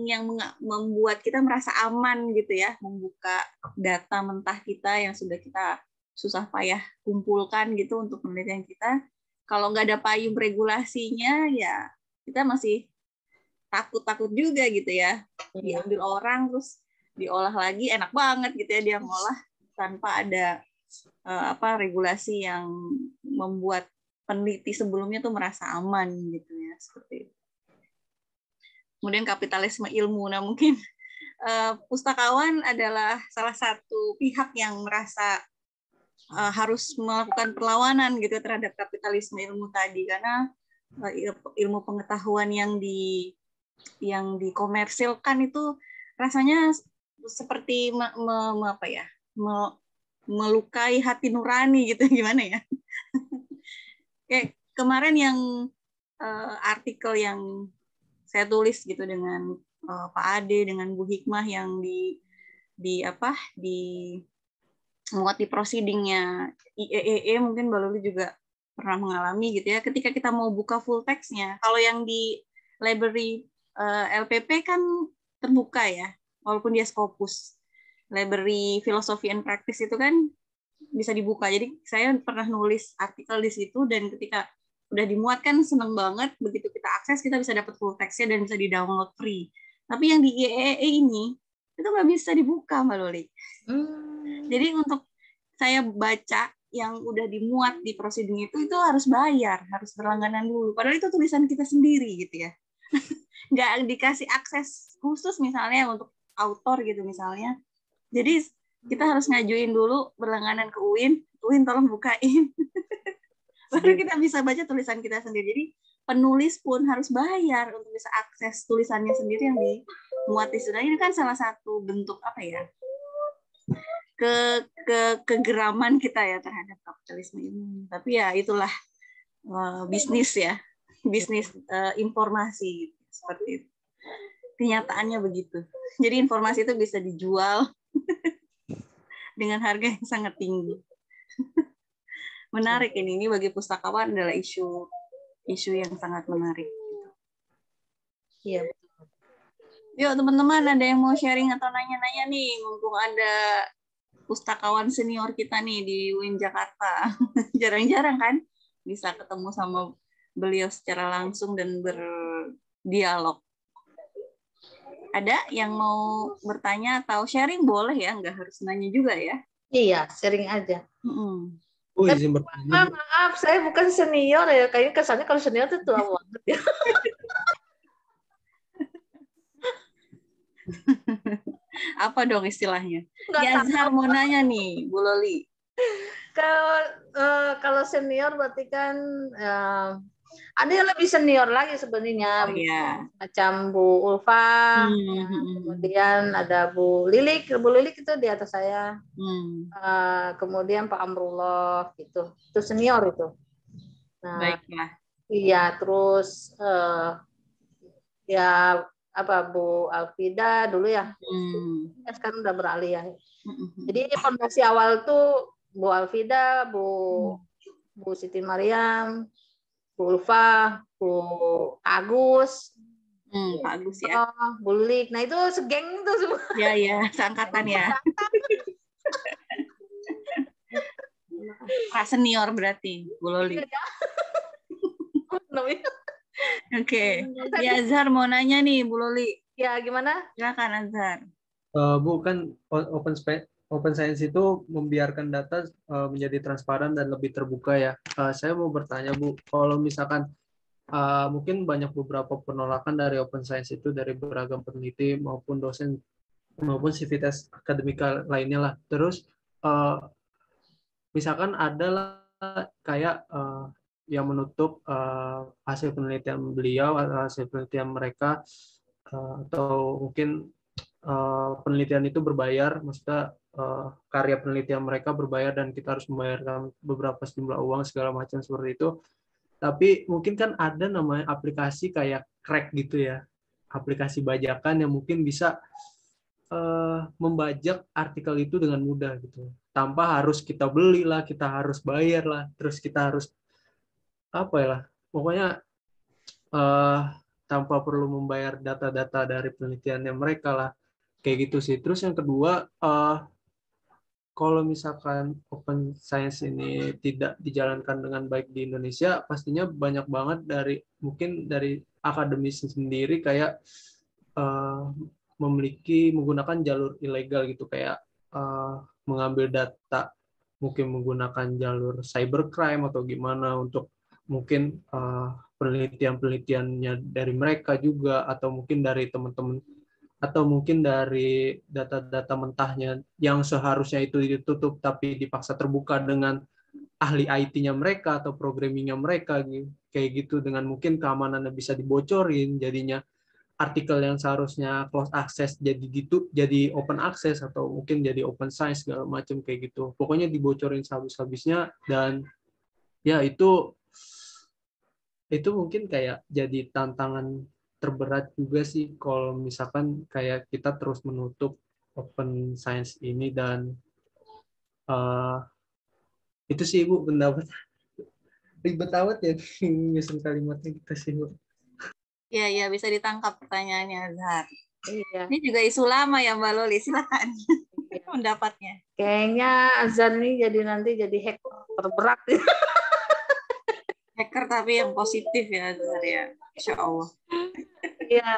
yang membuat kita merasa aman gitu ya, membuka data mentah kita yang sudah kita susah payah kumpulkan gitu untuk penelitian kita. Kalau nggak ada payung regulasinya ya kita masih takut juga gitu ya, diambil orang terus diolah lagi, enak banget gitu ya dia ngolah tanpa ada regulasi yang membuat peneliti sebelumnya tuh merasa aman gitu ya, seperti itu. Kemudian kapitalisme ilmu, nah mungkin pustakawan adalah salah satu pihak yang merasa harus melakukan perlawanan gitu terhadap kapitalisme ilmu tadi, karena ilmu pengetahuan yang dikomersilkan itu rasanya seperti melukai hati nurani gitu, gimana ya? Kayak kemarin yang artikel yang saya tulis gitu dengan Pak Ade dengan Bu Hikmah yang muat di proceedingnya IEEE, mungkin Mbak Luli juga pernah mengalami gitu ya, ketika kita mau buka full text-nya, kalau yang di library LPP kan terbuka ya, walaupun dia Scopus. Library Philosophy and Practice itu kan bisa dibuka. Jadi saya pernah nulis artikel di situ dan ketika udah dimuat kan seneng banget, begitu kita akses kita bisa dapat full text-nya dan bisa di-download free. Tapi yang di IEE ini itu nggak bisa dibuka, Mbak Loli. Jadi untuk saya baca yang udah dimuat di proceeding itu harus bayar, harus berlangganan dulu. Padahal itu tulisan kita sendiri gitu ya. Nggak dikasih akses khusus misalnya untuk autor gitu misalnya. Jadi kita harus ngajuin dulu berlangganan ke UIN tolong bukain. Baru kita bisa baca tulisan kita sendiri. Jadi penulis pun harus bayar untuk bisa akses tulisannya sendiri yang dimuat di situ. Ini kan salah satu bentuk apa ya? Kegeraman kita ya terhadap kapitalisme ini. Tapi ya itulah bisnis ya. Bisnis informasi seperti itu. Kenyataannya begitu. Jadi informasi itu bisa dijual dengan harga yang sangat tinggi. Menarik ini bagi pustakawan adalah isu yang sangat menarik. Iya. Yuk teman-teman, ada yang mau sharing atau nanya-nanya nih, mumpung ada pustakawan senior kita nih di UIN Jakarta. Jarang-jarang kan bisa ketemu sama beliau secara langsung dan berdialog. Ada yang mau bertanya atau sharing boleh ya, nggak harus nanya juga ya. Iya, sharing aja. Izin bertanya. Maaf, saya bukan senior ya. Kayaknya kesannya kalau senior itu tua banget ya. Apa dong istilahnya? Nggak Ya, Azhar mau nanya nih, Bu Loli. Kalau senior berarti kan ada yang lebih senior lagi sebenarnya. Oh, ya. Macam Bu Ulfa, ya, kemudian ada Bu Lilik. Bu Lilik itu di atas saya. Kemudian Pak Amrullah gitu. Itu senior itu. Nah, baiklah. Iya, terus ya apa Bu Alfida dulu ya. Sekarang udah beralih ya. Jadi fondasi awal tuh Bu Alfida, Bu Siti Mariam, Bu Ulfa, Bu Agus, Pak Agus ya. Bu Lilik. Nah itu segeng itu semua. Ya, seangkatan ya. Pak senior berarti, Bu Loli. Oke. Ya, Azhar mau nanya nih, Bu Loli. Ya, gimana? Silakan Azhar. Bu, kan open science itu membiarkan data menjadi transparan dan lebih terbuka ya. Saya mau bertanya Bu, kalau misalkan mungkin banyak beberapa penolakan dari open science itu dari beragam peneliti maupun dosen maupun sivitas akademika lainnya lah. Terus misalkan ada lah kayak yang menutup hasil penelitian beliau, hasil penelitian mereka, atau mungkin penelitian itu berbayar, maksudnya karya penelitian mereka berbayar dan kita harus membayarkan beberapa sejumlah uang segala macam seperti itu. Tapi mungkin kan ada namanya aplikasi kayak Crack gitu ya, aplikasi bajakan yang mungkin bisa membajak artikel itu dengan mudah gitu, tanpa harus kita beli lah, kita harus bayar lah, terus kita harus apa ya lah, pokoknya tanpa perlu membayar data-data dari penelitiannya mereka lah, kayak gitu sih. Terus yang kedua, kalau misalkan open science ini tidak dijalankan dengan baik di Indonesia, pastinya banyak banget mungkin dari akademisi sendiri kayak menggunakan jalur ilegal gitu, kayak mengambil data mungkin menggunakan jalur cybercrime atau gimana untuk mungkin penelitiannya dari mereka juga, atau mungkin dari teman-teman, atau mungkin dari data-data mentahnya yang seharusnya itu ditutup tapi dipaksa terbuka dengan ahli IT-nya mereka atau programmingnya mereka kayak gitu, dengan mungkin keamanannya bisa dibocorin, jadinya artikel yang seharusnya close access jadi open access, atau mungkin jadi open science segala macam kayak gitu. Pokoknya dibocorin sehabis-habisnya, dan ya itu mungkin kayak jadi tantangan terberat juga sih kalau misalkan kayak kita terus menutup open science ini. Dan itu sih Bu pendapat. Ribet amat ya nyusun kalimatnya gitu sih Bu. Iya, bisa ditangkap pertanyaannya Azhar. Iya. Ini juga isu lama ya Mbak Loli, silakan. Iya. pendapatnya? Kayaknya Azan nih nanti jadi hacker terberat. Hacker tapi yang positif ya, Azhar ya. Insya Allah. Iya.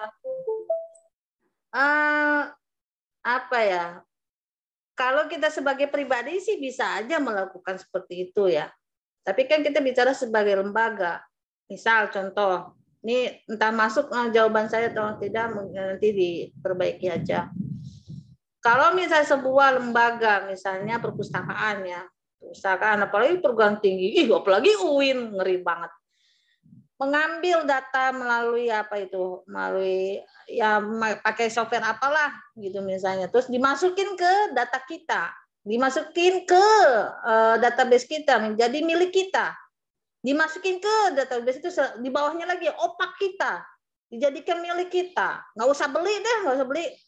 Apa ya? Kalau kita sebagai pribadi sih bisa aja melakukan seperti itu ya. Tapi kan kita bicara sebagai lembaga. Misal contoh, ini entah masuk jawaban saya atau tidak, nanti diperbaiki aja. Kalau misalnya sebuah lembaga, misalnya perpustakaan ya, perpustakaan apalagi perguruan tinggi, apalagi UIN, ngeri banget. Mengambil data melalui melalui ya pakai software apalah gitu misalnya, terus dimasukin ke data kita, dimasukin ke database kita menjadi milik kita, dimasukin ke database itu di bawahnya lagi opak kita, dijadikan milik kita, nggak usah beli,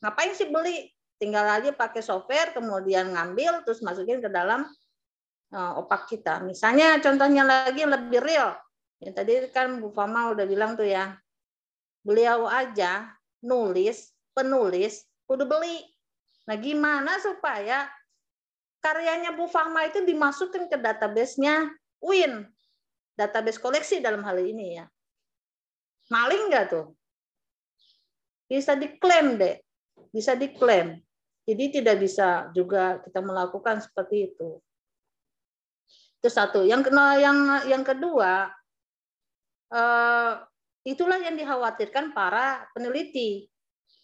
ngapain sih beli, tinggal aja pakai software kemudian ngambil terus masukin ke dalam opak kita. Misalnya contohnya lagi lebih real. Ya, tadi kan Bu Fama udah bilang tuh ya, beliau aja penulis udah beli. Nah gimana supaya karyanya Bu Fama itu dimasukkan ke database-nya UIN, database koleksi dalam hal ini ya. Maling nggak tuh? Bisa diklaim deh, bisa diklaim. Jadi tidak bisa juga kita melakukan seperti itu. Itu satu. Yang kedua, itulah yang dikhawatirkan para peneliti.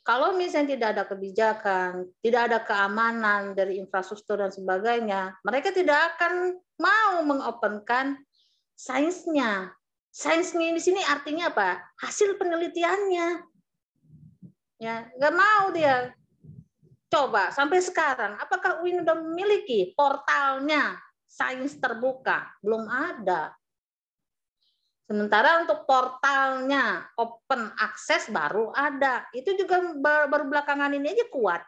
Kalau misalnya tidak ada kebijakan, tidak ada keamanan dari infrastruktur dan sebagainya, mereka tidak akan mau mengopenkan sainsnya. Sainsnya di sini artinya apa? Hasil penelitiannya. Ya, nggak mau dia. Coba sampai sekarang, apakah UIN sudah memiliki portalnya sains terbuka? Belum ada. Sementara untuk portalnya open access baru ada. Itu juga baru belakangan ini aja kuat.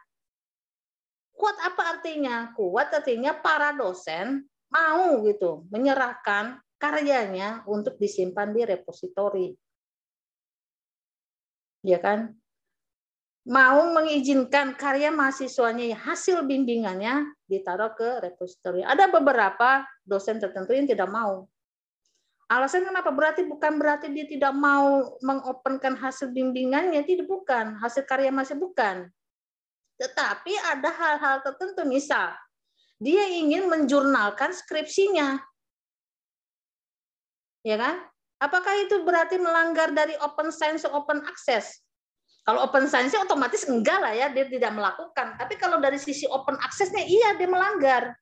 Kuat apa artinya? Kuat artinya para dosen mau gitu menyerahkan karyanya untuk disimpan di repositori. Ya kan? Mau mengizinkan karya mahasiswanya hasil bimbingannya ditaruh ke repositori. Ada beberapa dosen tertentu yang tidak mau. Alasan kenapa? Bukan berarti dia tidak mau mengopenkan hasil bimbingannya, tidak, bukan. Hasil karya masih bukan. Tetapi ada hal-hal tertentu, misal dia ingin menjurnalkan skripsinya. Ya kan? Apakah itu berarti melanggar dari open science open access? Kalau open science otomatis enggak lah ya, dia tidak melakukan. Tapi kalau dari sisi open access-nya iya dia melanggar.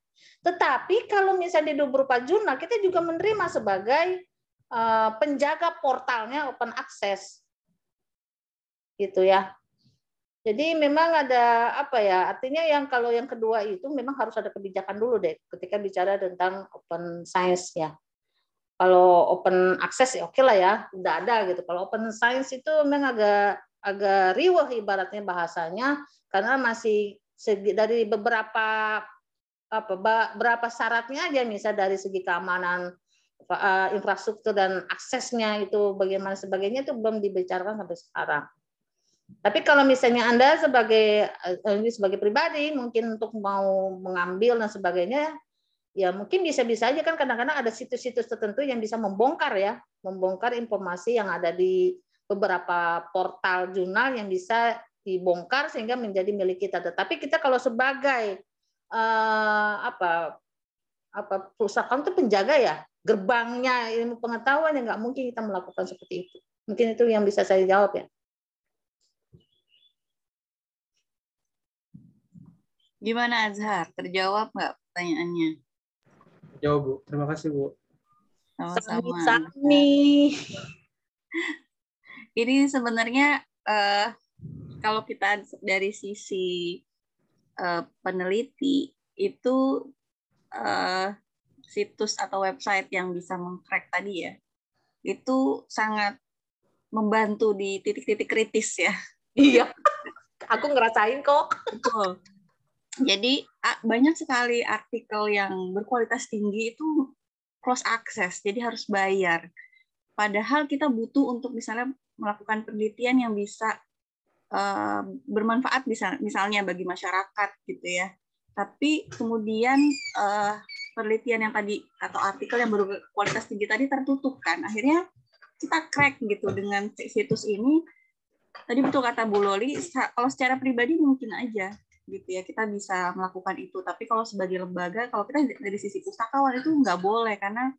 Tetapi kalau misalnya dia berupa jurnal, kita juga menerima sebagai penjaga portalnya open access. Gitu ya. Jadi memang ada apa ya? Artinya kalau yang kedua itu memang harus ada kebijakan dulu deh ketika bicara tentang open science ya. Kalau open access ya oke lah ya, udah ada gitu. Kalau open science itu memang agak riweh ibaratnya bahasanya karena masih dari beberapa syaratnya aja, misal dari segi keamanan infrastruktur dan aksesnya itu bagaimana sebagainya itu belum dibicarakan sampai sekarang. Tapi kalau misalnya Anda sebagai pribadi mungkin untuk mau mengambil dan sebagainya, ya mungkin bisa-bisa aja kan kadang-kadang ada situs-situs tertentu yang bisa membongkar informasi yang ada di beberapa portal jurnal yang bisa dibongkar sehingga menjadi milik kita. Tetapi kita kalau sebagai perusahaan itu penjaga ya, gerbangnya ilmu pengetahuan, yang nggak mungkin kita melakukan seperti itu. Mungkin itu yang bisa saya jawab ya. Gimana Azhar? Terjawab nggak pertanyaannya? Jawab Bu, terima kasih Bu. Sama-sama. Sami. Ini sebenarnya kalau kita dari sisi peneliti itu situs atau website yang bisa meng-crack tadi ya, itu sangat membantu di titik-titik kritis ya. Iya, aku ngerasain kok. Betul. Jadi banyak sekali artikel yang berkualitas tinggi itu cross access, jadi harus bayar. Padahal kita butuh untuk misalnya melakukan penelitian yang bisa bermanfaat misalnya bagi masyarakat gitu ya. Tapi kemudian penelitian yang tadi atau artikel yang berkualitas tinggi tadi tertutup kan. Akhirnya kita crack gitu dengan situs ini. Tadi betul kata Bu Loli, kalau secara pribadi mungkin aja gitu ya kita bisa melakukan itu. Tapi kalau sebagai lembaga, kalau kita dari sisi pustakawan itu nggak boleh karena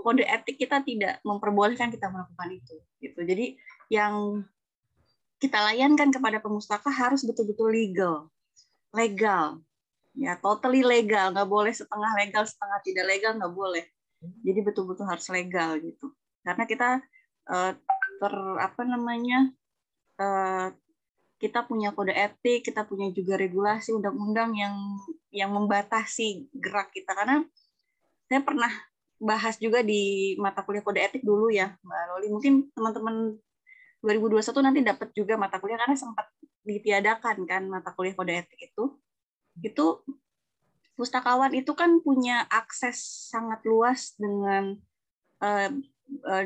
kode etik kita tidak memperbolehkan kita melakukan itu. Gitu. Jadi yang kita layankan kepada pemustaka harus betul-betul legal. Ya, totally legal, nggak boleh setengah legal, setengah tidak legal, nggak boleh. Jadi betul-betul harus legal gitu. Karena kita kita punya kode etik, kita punya juga regulasi undang-undang yang membatasi gerak kita. Karena saya pernah bahas juga di mata kuliah kode etik dulu ya, Mbak Loli. Mungkin teman-teman 2021 nanti dapat juga mata kuliah karena sempat ditiadakan kan mata kuliah kode etik itu pustakawan itu kan punya akses sangat luas dengan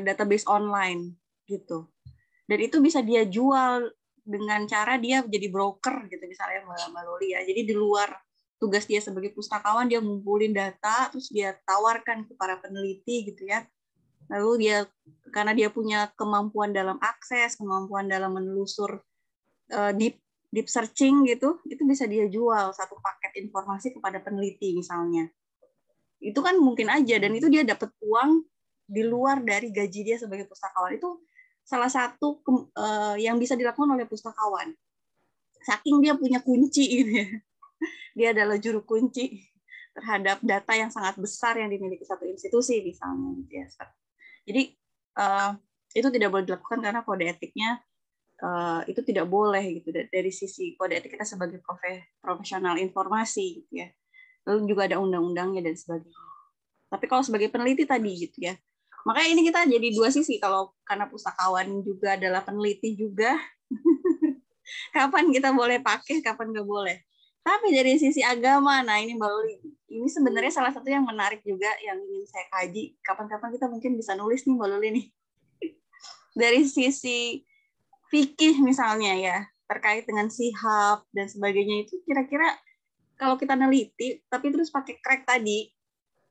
database online gitu, dan itu bisa dia jual dengan cara dia jadi broker gitu misalnya Mbak Loli ya. Jadi di luar tugas dia sebagai pustakawan, dia ngumpulin data terus dia tawarkan ke para peneliti gitu ya. Lalu dia karena dia punya kemampuan dalam akses, kemampuan dalam menelusur deep searching gitu, itu bisa dia jual satu paket informasi kepada peneliti misalnya. Itu kan mungkin aja, dan itu dia dapat uang di luar dari gaji dia sebagai pustakawan. Itu salah satu yang bisa dilakukan oleh pustakawan. Saking dia punya kunci gitu ya. Dia adalah juru kunci terhadap data yang sangat besar yang dimiliki satu institusi misalnya gitu ya. Jadi itu tidak boleh dilakukan karena kode etiknya itu tidak boleh gitu dari sisi kode etik kita sebagai profesional informasi gitu ya. Lalu juga ada undang-undangnya dan sebagainya. Tapi kalau sebagai peneliti tadi gitu ya. Makanya ini kita jadi dua sisi, kalau karena pustakawan juga adalah peneliti juga. Kapan kita boleh pakai, kapan nggak boleh. Tapi dari sisi agama, nah ini Mbak Loli, ini sebenarnya salah satu yang menarik juga yang ingin saya kaji. Kapan-kapan kita mungkin bisa nulis nih Mbak Loli nih. Dari sisi fikih misalnya ya, terkait dengan sihab dan sebagainya itu kira-kira kalau kita neliti, tapi terus pakai crack tadi,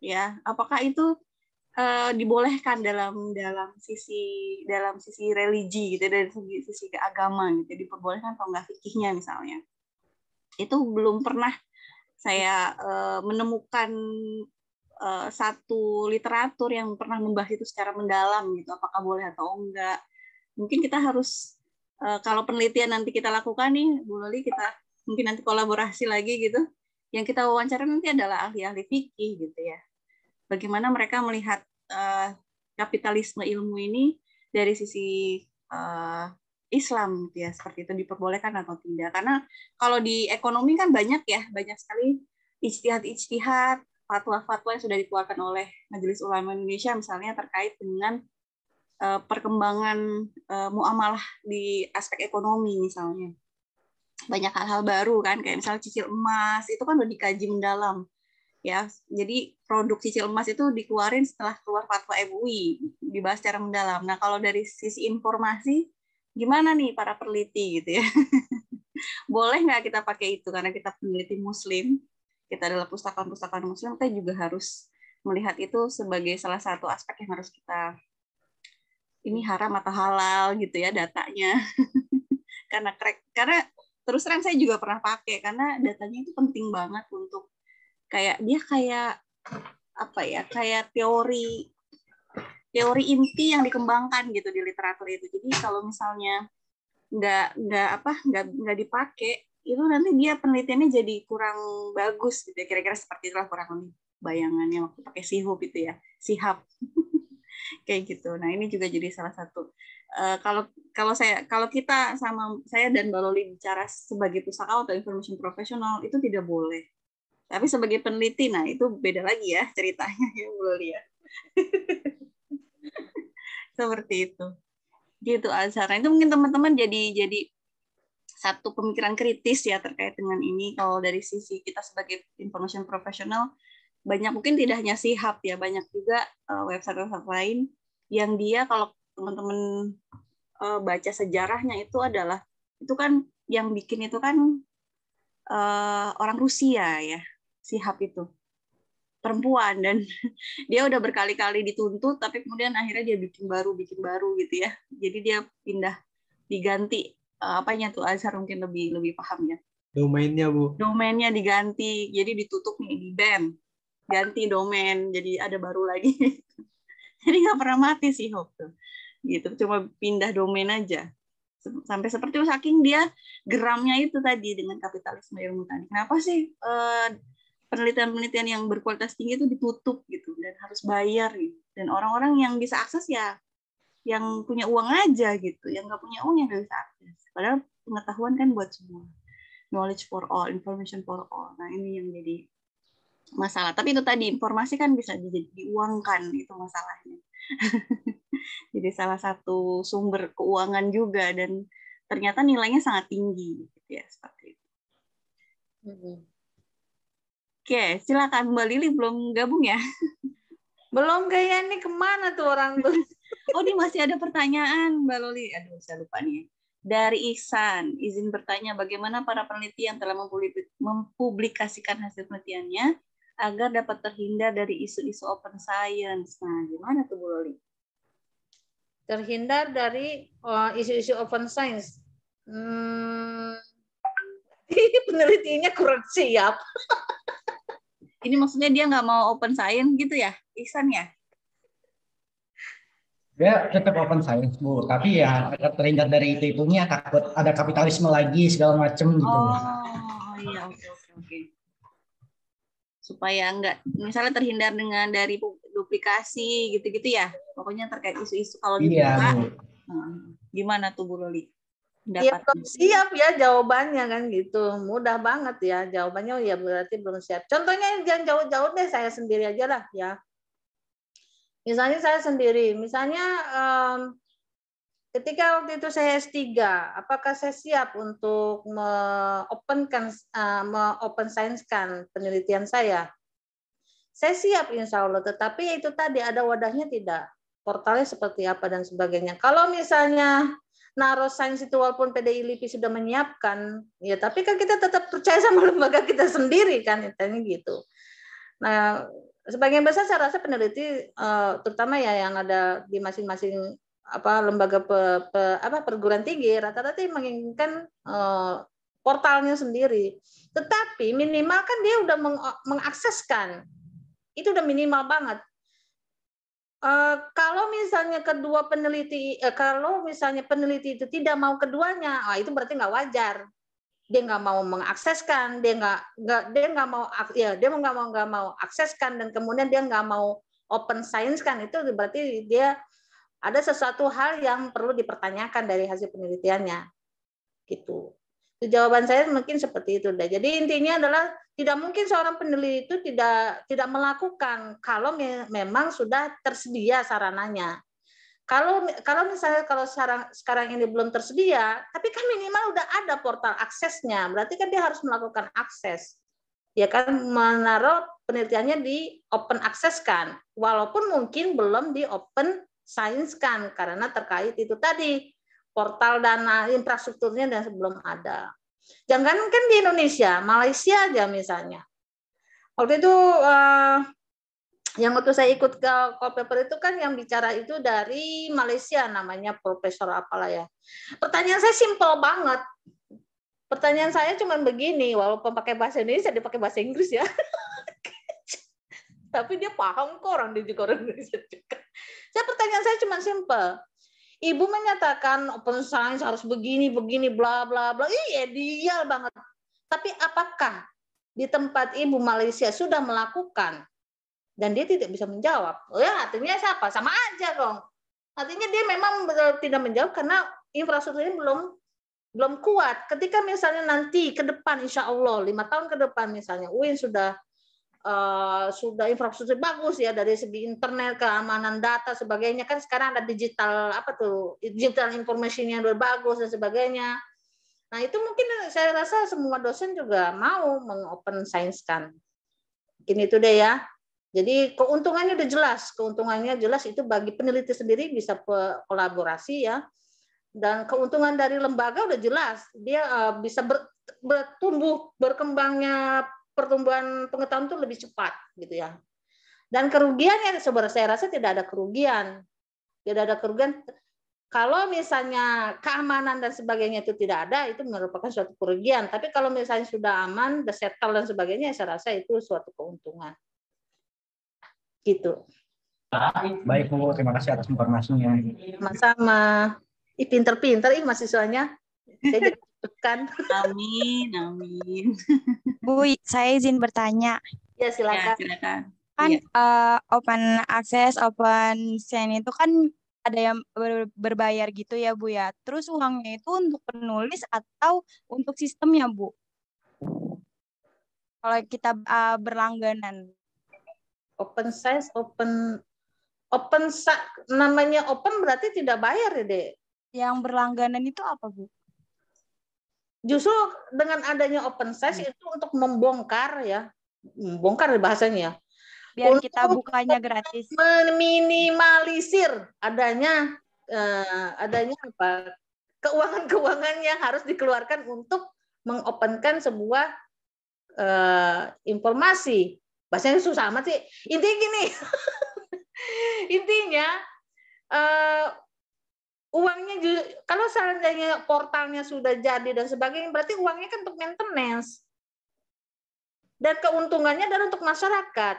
ya, apakah itu dibolehkan dalam sisi religi gitu, dari sisi agama gitu, diperbolehkan atau enggak fikihnya misalnya. Itu belum pernah saya menemukan satu literatur yang pernah membahas itu secara mendalam gitu, apakah boleh atau enggak. Mungkin kita harus kalau penelitian nanti kita lakukan nih Bu Loli, kita mungkin nanti kolaborasi lagi gitu. Yang kita wawancara nanti adalah ahli-ahli fikih gitu ya. Bagaimana mereka melihat kapitalisme ilmu ini dari sisi Islam gitu ya, seperti itu diperbolehkan atau tidak. Karena kalau di ekonomi kan banyak sekali ijtihad, fatwa-fatwa yang sudah dikeluarkan oleh Majelis Ulama Indonesia misalnya terkait dengan perkembangan muamalah di aspek ekonomi misalnya. Banyak hal-hal baru kan, kayak misalnya cicil emas, itu kan udah dikaji mendalam. Ya, jadi produk cicil emas itu dikeluarin setelah keluar fatwa MUI, dibahas secara mendalam. Nah, kalau dari sisi informasi, gimana nih para peneliti gitu ya? Boleh nggak kita pakai itu? Karena kita peneliti Muslim, kita adalah pustakawan Muslim, kita juga harus melihat itu sebagai salah satu aspek yang harus kita, ini haram atau halal gitu ya datanya. Karena terus terang saya juga pernah pakai, karena datanya itu penting banget untuk kayak apa ya, kayak teori inti yang dikembangkan gitu di literatur itu. Jadi kalau misalnya nggak dipakai, itu nanti dia penelitiannya jadi kurang bagus gitu ya. Kira-kira seperti itulah kurang lebih bayangannya waktu pakai sihab itu ya, sihab kayak gitu. Nah ini juga jadi salah satu kalau kita sama saya dan Mbak Loli bicara sebagai pustakawan atau information professional itu tidak boleh. Tapi sebagai peneliti, nah itu beda lagi ya ceritanya ya Bu Loli ya. Seperti itu. Gitu Azhar. Itu mungkin teman-teman jadi satu pemikiran kritis ya terkait dengan ini. Kalau dari sisi kita sebagai information professional, banyak mungkin tidak hanya sihab ya, banyak juga website-website lain yang dia kalau teman-teman baca sejarahnya itu kan yang bikin itu kan orang Rusia ya, si Hub itu. Perempuan, dan dia udah berkali-kali dituntut, tapi kemudian akhirnya dia bikin baru gitu ya. Jadi dia pindah, diganti apanya tuh, Azhar mungkin lebih paham ya. Domainnya, Bu. Domainnya diganti, jadi ditutup nih, di ban, ganti domain, jadi ada baru lagi. Jadi nggak pernah mati sih Hub tuh, gitu. Cuma pindah domain aja. Sampai seperti saking dia geramnya itu tadi dengan kapitalisme ilmu tadi. Kenapa sih penelitian-penelitian yang berkualitas tinggi itu ditutup gitu dan harus bayar gitu. Dan orang-orang yang bisa akses ya yang punya uang aja gitu, yang nggak punya uang yang nggak bisa akses. Padahal pengetahuan kan buat semua, knowledge for all, information for all. Nah ini yang jadi masalah. Tapi itu tadi informasi kan bisa diuangkan, itu masalahnya. Jadi salah satu sumber keuangan juga dan ternyata nilainya sangat tinggi gitu ya, seperti itu. Oke, silakan Mbak Lili, belum gabung ya? Belum kayaknya, nih kemana tuh orang tuh? Oh, ini masih ada pertanyaan Mbak Lili. Aduh, saya lupa nih. Dari Ihsan, izin bertanya bagaimana para peneliti yang telah mempublikasikan hasil penelitiannya agar dapat terhindar dari isu-isu open science. Nah, gimana tuh Bu Lili? Terhindar dari isu-isu open science. Penelitiannya kurang siap. Ini maksudnya dia nggak mau open science gitu ya, Ihsan ya? Dia tetap open science, Bu. Tapi ya terhindar dari itu-itunya, takut ada kapitalisme lagi, segala macem gitu. Oh iya, oke. Supaya nggak, misalnya terhindar dari duplikasi gitu-gitu ya. Pokoknya terkait isu-isu kalau dibuka. Bu. Gimana tuh Bu Loli? Ya belum siap ya jawabannya kan gitu. Mudah banget ya jawabannya, ya berarti belum siap. Contohnya jangan jauh-jauh deh, saya sendiri aja lah ya. Misalnya saya sendiri, misalnya ketika waktu itu saya S3, apakah saya siap untuk open science-kan penelitian saya? Saya siap insya Allah, tetapi itu tadi ada wadahnya tidak, portalnya seperti apa dan sebagainya. Kalau misalnya naruh sains itu walaupun PDI LIPI sudah menyiapkan, ya tapi kan kita tetap percaya sama lembaga kita sendiri kan, intinya gitu. Nah, sebagian besar saya rasa peneliti, terutama ya yang ada di masing-masing lembaga perguruan tinggi, rata-rata menginginkan portalnya sendiri. Tetapi minimal kan dia udah mengakseskan, itu udah minimal banget. Kalau misalnya kedua peneliti, kalau misalnya peneliti itu tidak mau keduanya, itu berarti nggak wajar. Dia nggak mau mengakseskan, dia nggak mau akseskan, dan kemudian dia nggak mau open science kan, itu berarti dia ada sesuatu hal yang perlu dipertanyakan dari hasil penelitiannya, gitu. Itu jawaban saya mungkin seperti itu deh. Jadi intinya adalah tidak mungkin seorang peneliti itu tidak melakukan kalau memang sudah tersedia sarananya. Kalau misalnya sekarang ini belum tersedia, tapi kan minimal udah ada portal aksesnya, berarti kan dia harus melakukan akses, ya kan, menaruh penelitiannya di open access kan, walaupun mungkin belum di open science kan, karena terkait itu tadi portal dana infrastrukturnya dan sebelum ada. Jangankan di Indonesia, Malaysia aja misalnya. Waktu itu yang waktu saya ikut ke paper itu kan yang bicara itu dari Malaysia, namanya profesor apalah ya. Pertanyaan saya simpel banget. Pertanyaan saya cuma begini, walaupun pakai bahasa Indonesia, dia pakai bahasa Inggris ya. Tapi dia paham kok, orang dia juga orang Indonesia juga. Pertanyaan saya cuma simpel. Ibu menyatakan open science harus begini, bla bla bla. Iya, ideal banget. Tapi apakah di tempat Ibu Malaysia sudah melakukan? Dan dia tidak bisa menjawab. Oh ya, artinya siapa? Sama aja dong. Artinya dia memang tidak menjawab karena infrastrukturnya belum kuat. Ketika misalnya nanti ke depan, insya Allah 5 tahun ke depan misalnya, UIN sudah infrastruktur bagus ya dari segi internet, keamanan data, sebagainya, kan sekarang ada digital information-nya udah bagus dan sebagainya. Nah itu mungkin saya rasa semua dosen juga mau meng-open science kan. Mungkin itu deh ya. Jadi keuntungannya udah jelas, itu bagi peneliti sendiri bisa kolaborasi ya, dan keuntungan dari lembaga udah jelas, dia bisa berkembangnya pertumbuhan pengetahuan itu lebih cepat gitu ya. Dan kerugiannya saya rasa tidak ada kerugian. Tidak ada kerugian. Kalau misalnya keamanan dan sebagainya itu tidak ada, itu merupakan suatu kerugian. Tapi kalau misalnya sudah aman, sudah settle dan sebagainya, saya rasa itu suatu keuntungan. Gitu. Baik Bu, terima kasih atas informasinya. Sama-sama. Pinter-pinter mahasiswanya. Saya jadi tekan. Amin, amin. Bu, saya izin bertanya. Ya, silakan. Ya, silakan. Kan Iya. open access, open science itu kan ada yang berbayar gitu ya Bu ya. Terus uangnya itu untuk penulis atau untuk sistemnya Bu? Kalau kita berlangganan. Open science, namanya open berarti tidak bayar ya, Dek? Yang berlangganan itu apa Bu? Justru dengan adanya open science itu untuk membongkar ya. Membongkar bahasanya. Biar kita bukanya gratis. Meminimalisir adanya apa? Keuangan-keuangan yang harus dikeluarkan untuk mengopenkan sebuah informasi. Bahasanya susah amat sih. Intinya gini. Intinya uangnya kalau seandainya portalnya sudah jadi dan sebagainya, berarti uangnya kan untuk maintenance. Dan keuntungannya adalah untuk masyarakat.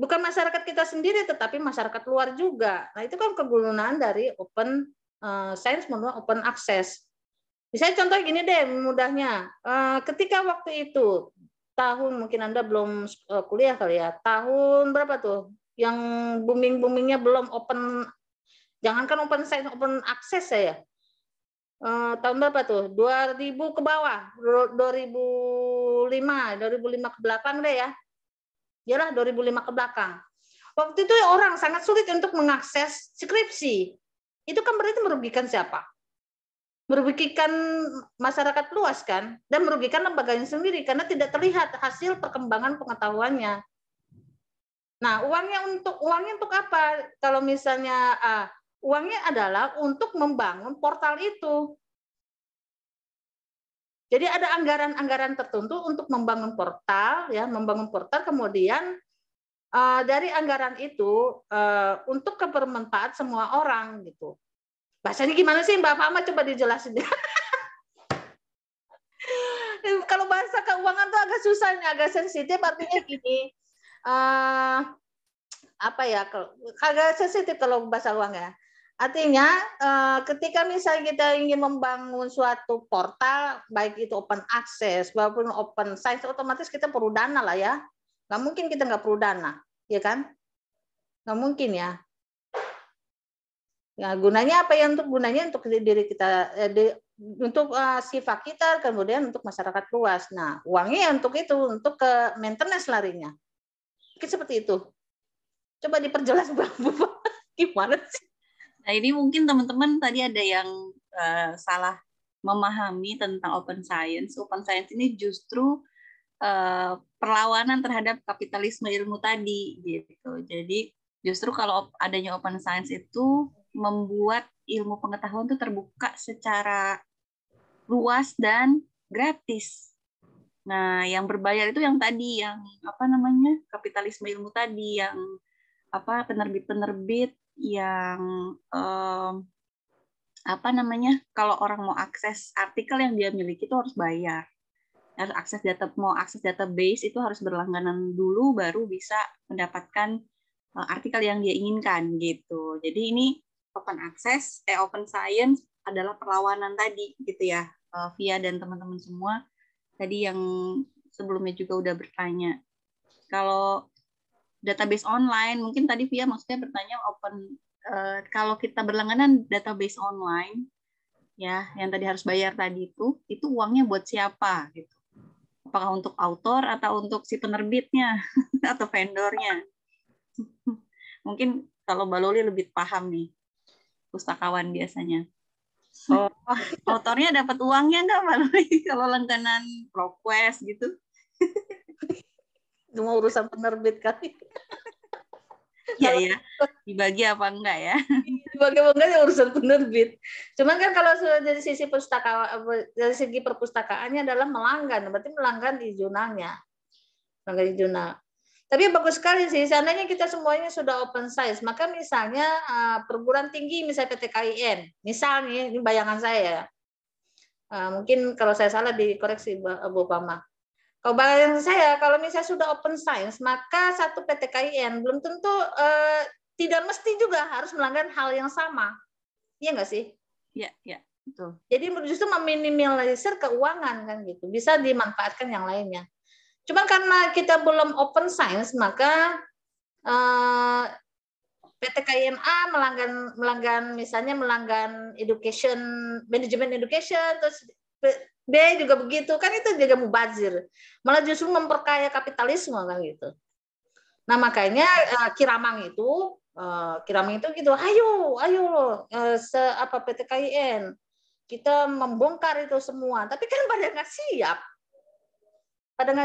Bukan masyarakat kita sendiri, tetapi masyarakat luar juga. Nah, itu kan kegunaan dari open science maupun open access. Misalnya contoh gini deh, mudahnya. Ketika waktu itu, mungkin Anda belum kuliah kali ya, tahun berapa tuh? Yang booming-boomingnya belum open, jangankan open science, open access saya. Tahun berapa tuh? 2000 ke bawah, 2005 ke belakang deh ya. Yalah 2005 ke belakang. Waktu itu orang sangat sulit untuk mengakses skripsi. Itu kan berarti merugikan siapa? Merugikan masyarakat luas kan? Dan merugikan lembaganya sendiri karena tidak terlihat hasil perkembangan pengetahuannya. Nah, uangnya untuk apa? Kalau misalnya uangnya adalah untuk membangun portal itu. Jadi ada anggaran-anggaran tertentu untuk membangun portal, ya, membangun portal. Kemudian dari anggaran itu untuk kebermanfaat semua orang, gitu. Bahasanya gimana sih, Mbak Fama? Coba dijelasin. Kalau bahasa keuangan tuh agak susah, agak sensitif. Artinya gini, apa ya? Agak sensitif kalau bahasa uang ya. Artinya ketika misalnya kita ingin membangun suatu portal, baik itu open access maupun open science, otomatis kita perlu dana lah ya. Nggak mungkin kita nggak perlu dana, ya kan? Nggak mungkin ya. Ya, gunanya apa ya? Gunanya untuk diri kita, untuk sifat kita, kemudian untuk masyarakat luas. Nah, uangnya untuk itu, untuk ke maintenance larinya. Mungkin seperti itu. Coba diperjelas, Mbak Bu. Gimana sih? Nah, ini mungkin teman-teman tadi ada yang salah memahami tentang open science. Open science ini justru perlawanan terhadap kapitalisme ilmu tadi, gitu. Jadi justru kalau adanya open science itu membuat ilmu pengetahuan itu terbuka secara luas dan gratis. Nah, yang berbayar itu yang tadi, yang apa namanya, kapitalisme ilmu tadi, yang apa, penerbit-penerbit yang apa namanya, kalau orang mau akses artikel yang dia miliki itu harus bayar, harus akses data, mau akses database itu harus berlangganan dulu baru bisa mendapatkan artikel yang dia inginkan, gitu. Jadi ini open access, open science adalah perlawanan tadi, gitu ya, Via dan teman-teman semua tadi yang sebelumnya juga udah bertanya. Kalau database online, mungkin tadi Via maksudnya bertanya open, kalau kita berlangganan database online, ya, yang tadi harus bayar tadi itu uangnya buat siapa, gitu? Apakah untuk autor atau untuk si penerbitnya atau vendornya? Mungkin kalau Mbak Loli lebih paham nih, pustakawan biasanya. Oh, autornya dapat uangnya nggak Mbak Loli kalau langganan ProQuest gitu? Cuma urusan penerbit kali. Iya ya, dibagi apa enggak ya? Bagaimana urusan penerbit. Cuman kan kalau dari sisi dari segi perpustakaannya adalah melanggan, berarti melanggan di jurnalnya. Melanggan di jurnal. Tapi bagus sekali sih, seandainya kita semuanya sudah open science, maka misalnya perguruan tinggi misalnya PTKIN, misalnya ini bayangan saya, mungkin kalau saya salah dikoreksi Bu Pama. Kalau bayangan saya, kalau misalnya sudah open science, maka satu PTKIN belum tentu tidak mesti juga harus melanggar hal yang sama, iya nggak sih? Iya, betul. Jadi justru meminimalisir keuangan kan gitu, bisa dimanfaatkan yang lainnya. Cuman karena kita belum open science, maka PTKINA melanggan misalnya melanggan education, manajemen education, terus B juga begitu, kan itu juga mubazir, malah justru memperkaya kapitalisme kan gitu. Nah makanya Kiramang itu gitu, ayo PTKIN kita membongkar itu semua, tapi kan pada nggak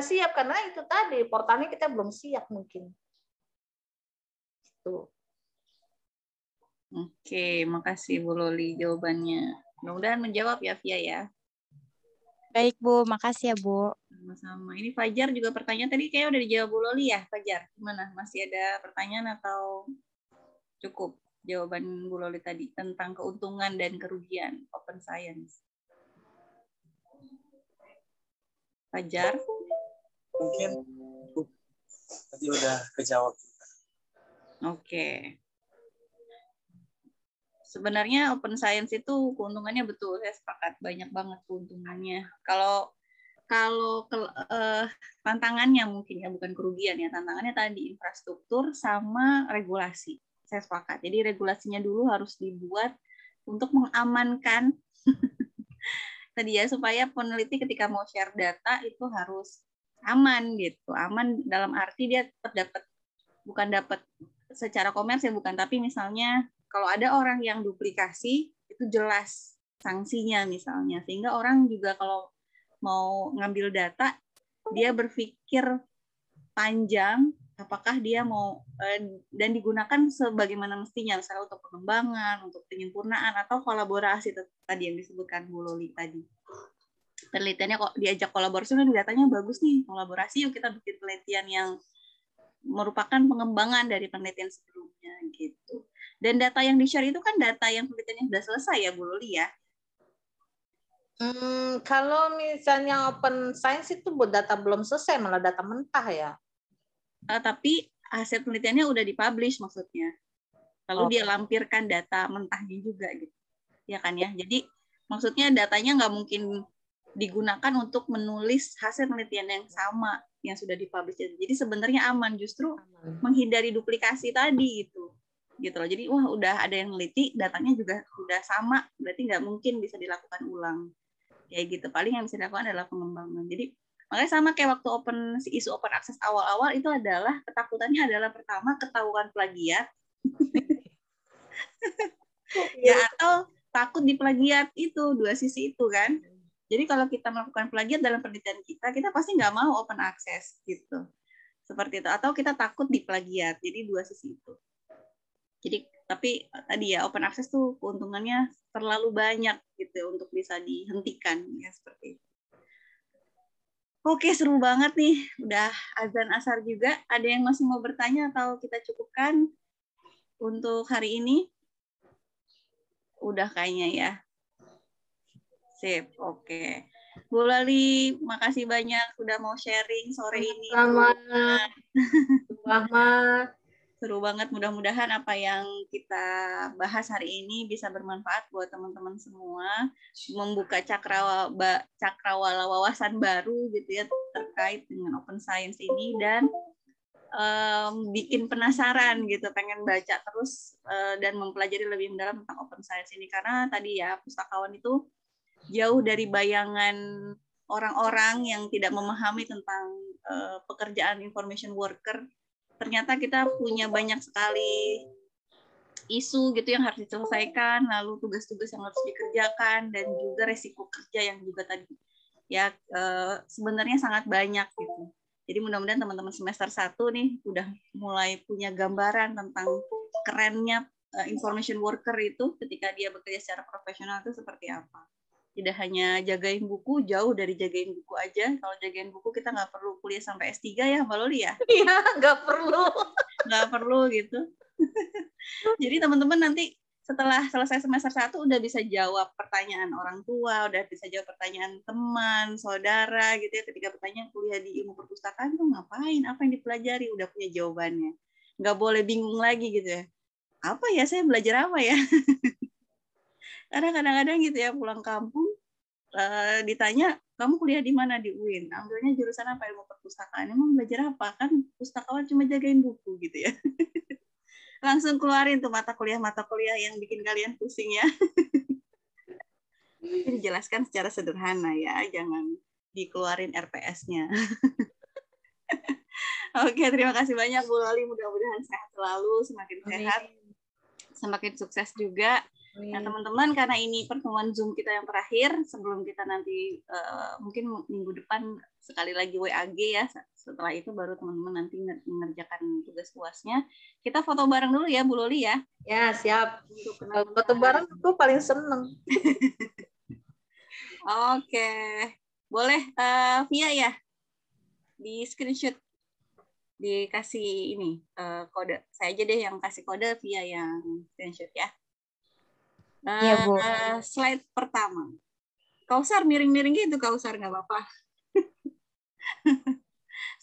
siap karena itu tadi portalnya kita belum siap mungkin. Tuh. Oke, makasih Bu Loli jawabannya. Mudah-mudahan menjawab ya Via ya. Baik Bu, makasih ya Bu. Sama-sama. Ini Fajar juga pertanyaan tadi kayak udah dijawab Bu Loli ya Fajar. Gimana? Masih ada pertanyaan atau cukup jawaban Bu Loli tadi tentang keuntungan dan kerugian open science? Fajar? Mungkin tadi udah kejawab. Oke. Sebenarnya open science itu keuntungannya betul, saya sepakat, banyak banget keuntungannya. Kalau tantangannya mungkin ya, bukan kerugian ya, tantangannya tadi infrastruktur sama regulasi. Saya sepakat. Jadi regulasinya dulu harus dibuat untuk mengamankan tadi ya, supaya peneliti ketika mau share data itu harus aman gitu. Aman dalam arti dia bukan dapat secara komersil bukan, tapi misalnya kalau ada orang yang duplikasi itu jelas sanksinya misalnya, sehingga orang juga kalau mau ngambil data dia berpikir panjang apakah dia mau dan digunakan sebagaimana mestinya, misalnya untuk pengembangan, untuk penyempurnaan atau kolaborasi tadi yang disebutkan Bu Loli tadi. Penelitiannya kok diajak kolaborasi, datanya bagus nih, kolaborasi yuk kita bikin penelitian yang merupakan pengembangan dari penelitian sebelumnya gitu. Dan data yang di-share itu kan data yang penelitiannya sudah selesai ya Bu Loli ya? Kalau misalnya open science itu data belum selesai, malah data mentah ya. Tapi hasil penelitiannya udah dipublish maksudnya. Lalu dia lampirkan data mentahnya juga gitu. Ya kan ya? Jadi maksudnya datanya nggak mungkin digunakan untuk menulis hasil penelitian yang sama yang sudah dipublish. Jadi sebenarnya aman, justru menghindari duplikasi tadi itu. Gitu loh. Jadi udah ada yang neliti, datanya juga udah sama, berarti nggak mungkin bisa dilakukan ulang. Kayak gitu. Paling yang bisa dilakukan adalah pengembangan. Jadi makanya sama kayak waktu isu open access awal-awal itu adalah ketakutannya adalah pertama ketahuan plagiat. Ya atau takut diplagiat itu, dua sisi itu kan. Jadi kalau kita melakukan plagiat dalam penelitian kita pasti nggak mau open access gitu. Seperti itu. Atau kita takut diplagiat. Jadi dua sisi itu. Jadi tapi tadi ya open access tuh keuntungannya terlalu banyak gitu untuk bisa dihentikan ya seperti itu. Oke, seru banget nih. Udah azan asar juga. Ada yang masih mau bertanya atau kita cukupkan untuk hari ini? Udah kayaknya ya. Sip, oke. Bu Loli, makasih banyak sudah mau sharing sore ini. Selamat. Seru banget, mudah-mudahan apa yang kita bahas hari ini bisa bermanfaat buat teman-teman semua, membuka cakrawala wawasan baru gitu ya terkait dengan open science ini, dan bikin penasaran gitu, pengen baca terus dan mempelajari lebih mendalam tentang open science ini, karena tadi ya pustakawan itu jauh dari bayangan orang-orang yang tidak memahami tentang pekerjaan information worker. Ternyata kita punya banyak sekali isu gitu yang harus diselesaikan, lalu tugas-tugas yang harus dikerjakan, dan juga resiko kerja yang juga tadi ya sebenarnya sangat banyak gitu. Jadi mudah-mudahan teman-teman semester 1 nih udah mulai punya gambaran tentang kerennya information worker itu ketika dia bekerja secara profesional itu seperti apa. Tidak hanya jagain buku, jauh dari jagain buku aja. Kalau jagain buku kita nggak perlu kuliah sampai S3 ya Mbak Loli ya? Iya, nggak perlu. Nggak perlu gitu. Jadi teman-teman nanti setelah selesai semester 1 udah bisa jawab pertanyaan orang tua, udah bisa jawab pertanyaan teman, saudara gitu ya. Ketika bertanya kuliah di ilmu perpustakaan tuh ngapain, apa yang dipelajari, udah punya jawabannya. Nggak boleh bingung lagi gitu ya. Apa ya, saya belajar apa ya? Karena kadang-kadang gitu ya pulang kampung ditanya, kamu kuliah di mana? Di UIN. Ambilnya jurusan apa? Ilmu perpustakaan. Emang belajar apa? Kan pustakawan cuma jagain buku gitu ya. Langsung keluarin tuh mata kuliah yang bikin kalian pusing ya. Ini dijelaskan secara sederhana ya, jangan dikeluarin RPS-nya. Oke, terima kasih banyak Bu Loli. Mudah-mudahan sehat selalu, semakin sehat, semakin sukses juga. Nah teman-teman, karena ini pertemuan Zoom kita yang terakhir, sebelum kita nanti mungkin minggu depan sekali lagi WAG ya, setelah itu baru teman-teman nanti mengerjakan tugas UASnya. Kita foto bareng dulu ya Bu Loli ya. Ya siap. Foto bareng aku paling seneng. Oke, boleh Via ya, di screenshot, dikasih ini kode. Saya aja deh yang kasih kode, Via yang screenshot ya. Iya, Bu. Slide pertama. Kausar miring-miring gitu, Kausar nggak apa-apa.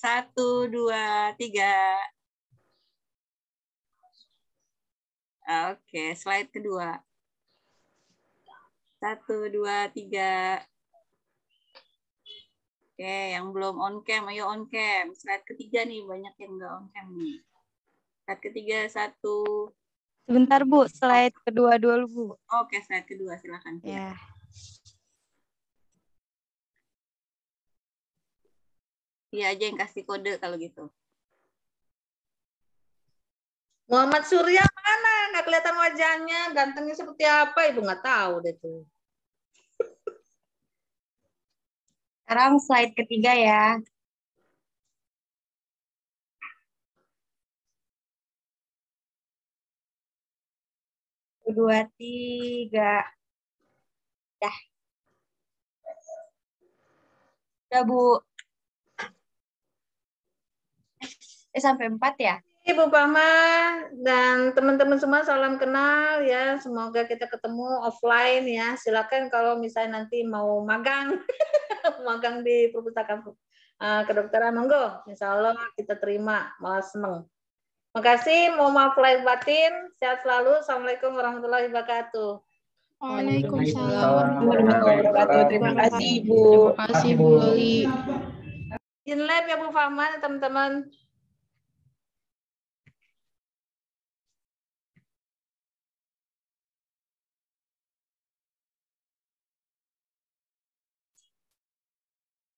1, 2, 3. Oke, slide kedua. 1, 2, 3. Oke, yang belum on cam, ayo on cam. Slide ketiga nih, banyak yang nggak on cam nih. Slide ketiga, 1. Sebentar Bu, slide kedua dulu Bu. Oke, slide kedua, silakan. Ya. Iya aja yang kasih kode kalau gitu. Muhammad Surya mana? Nggak kelihatan wajahnya. Gantengnya seperti apa? Ibu nggak tahu deh tuh. Sekarang slide ketiga ya. Dua, tiga. Dah. Udah Bu. Sampai 4 ya? Ibu Fahma dan teman-teman semua salam kenal ya. Semoga kita ketemu offline ya. Silakan kalau misalnya nanti mau magang, magang di perpustakaan kedokteran, monggo. Insya Allah kita terima, malah seneng. Makasih, mohon maaf lahir batin. Sehat selalu. Assalamualaikum warahmatullahi wabarakatuh. Waalaikumsalam. Terima kasih Ibu. Terima kasih Bu Loli. In live ya Bu Fahma, teman-teman.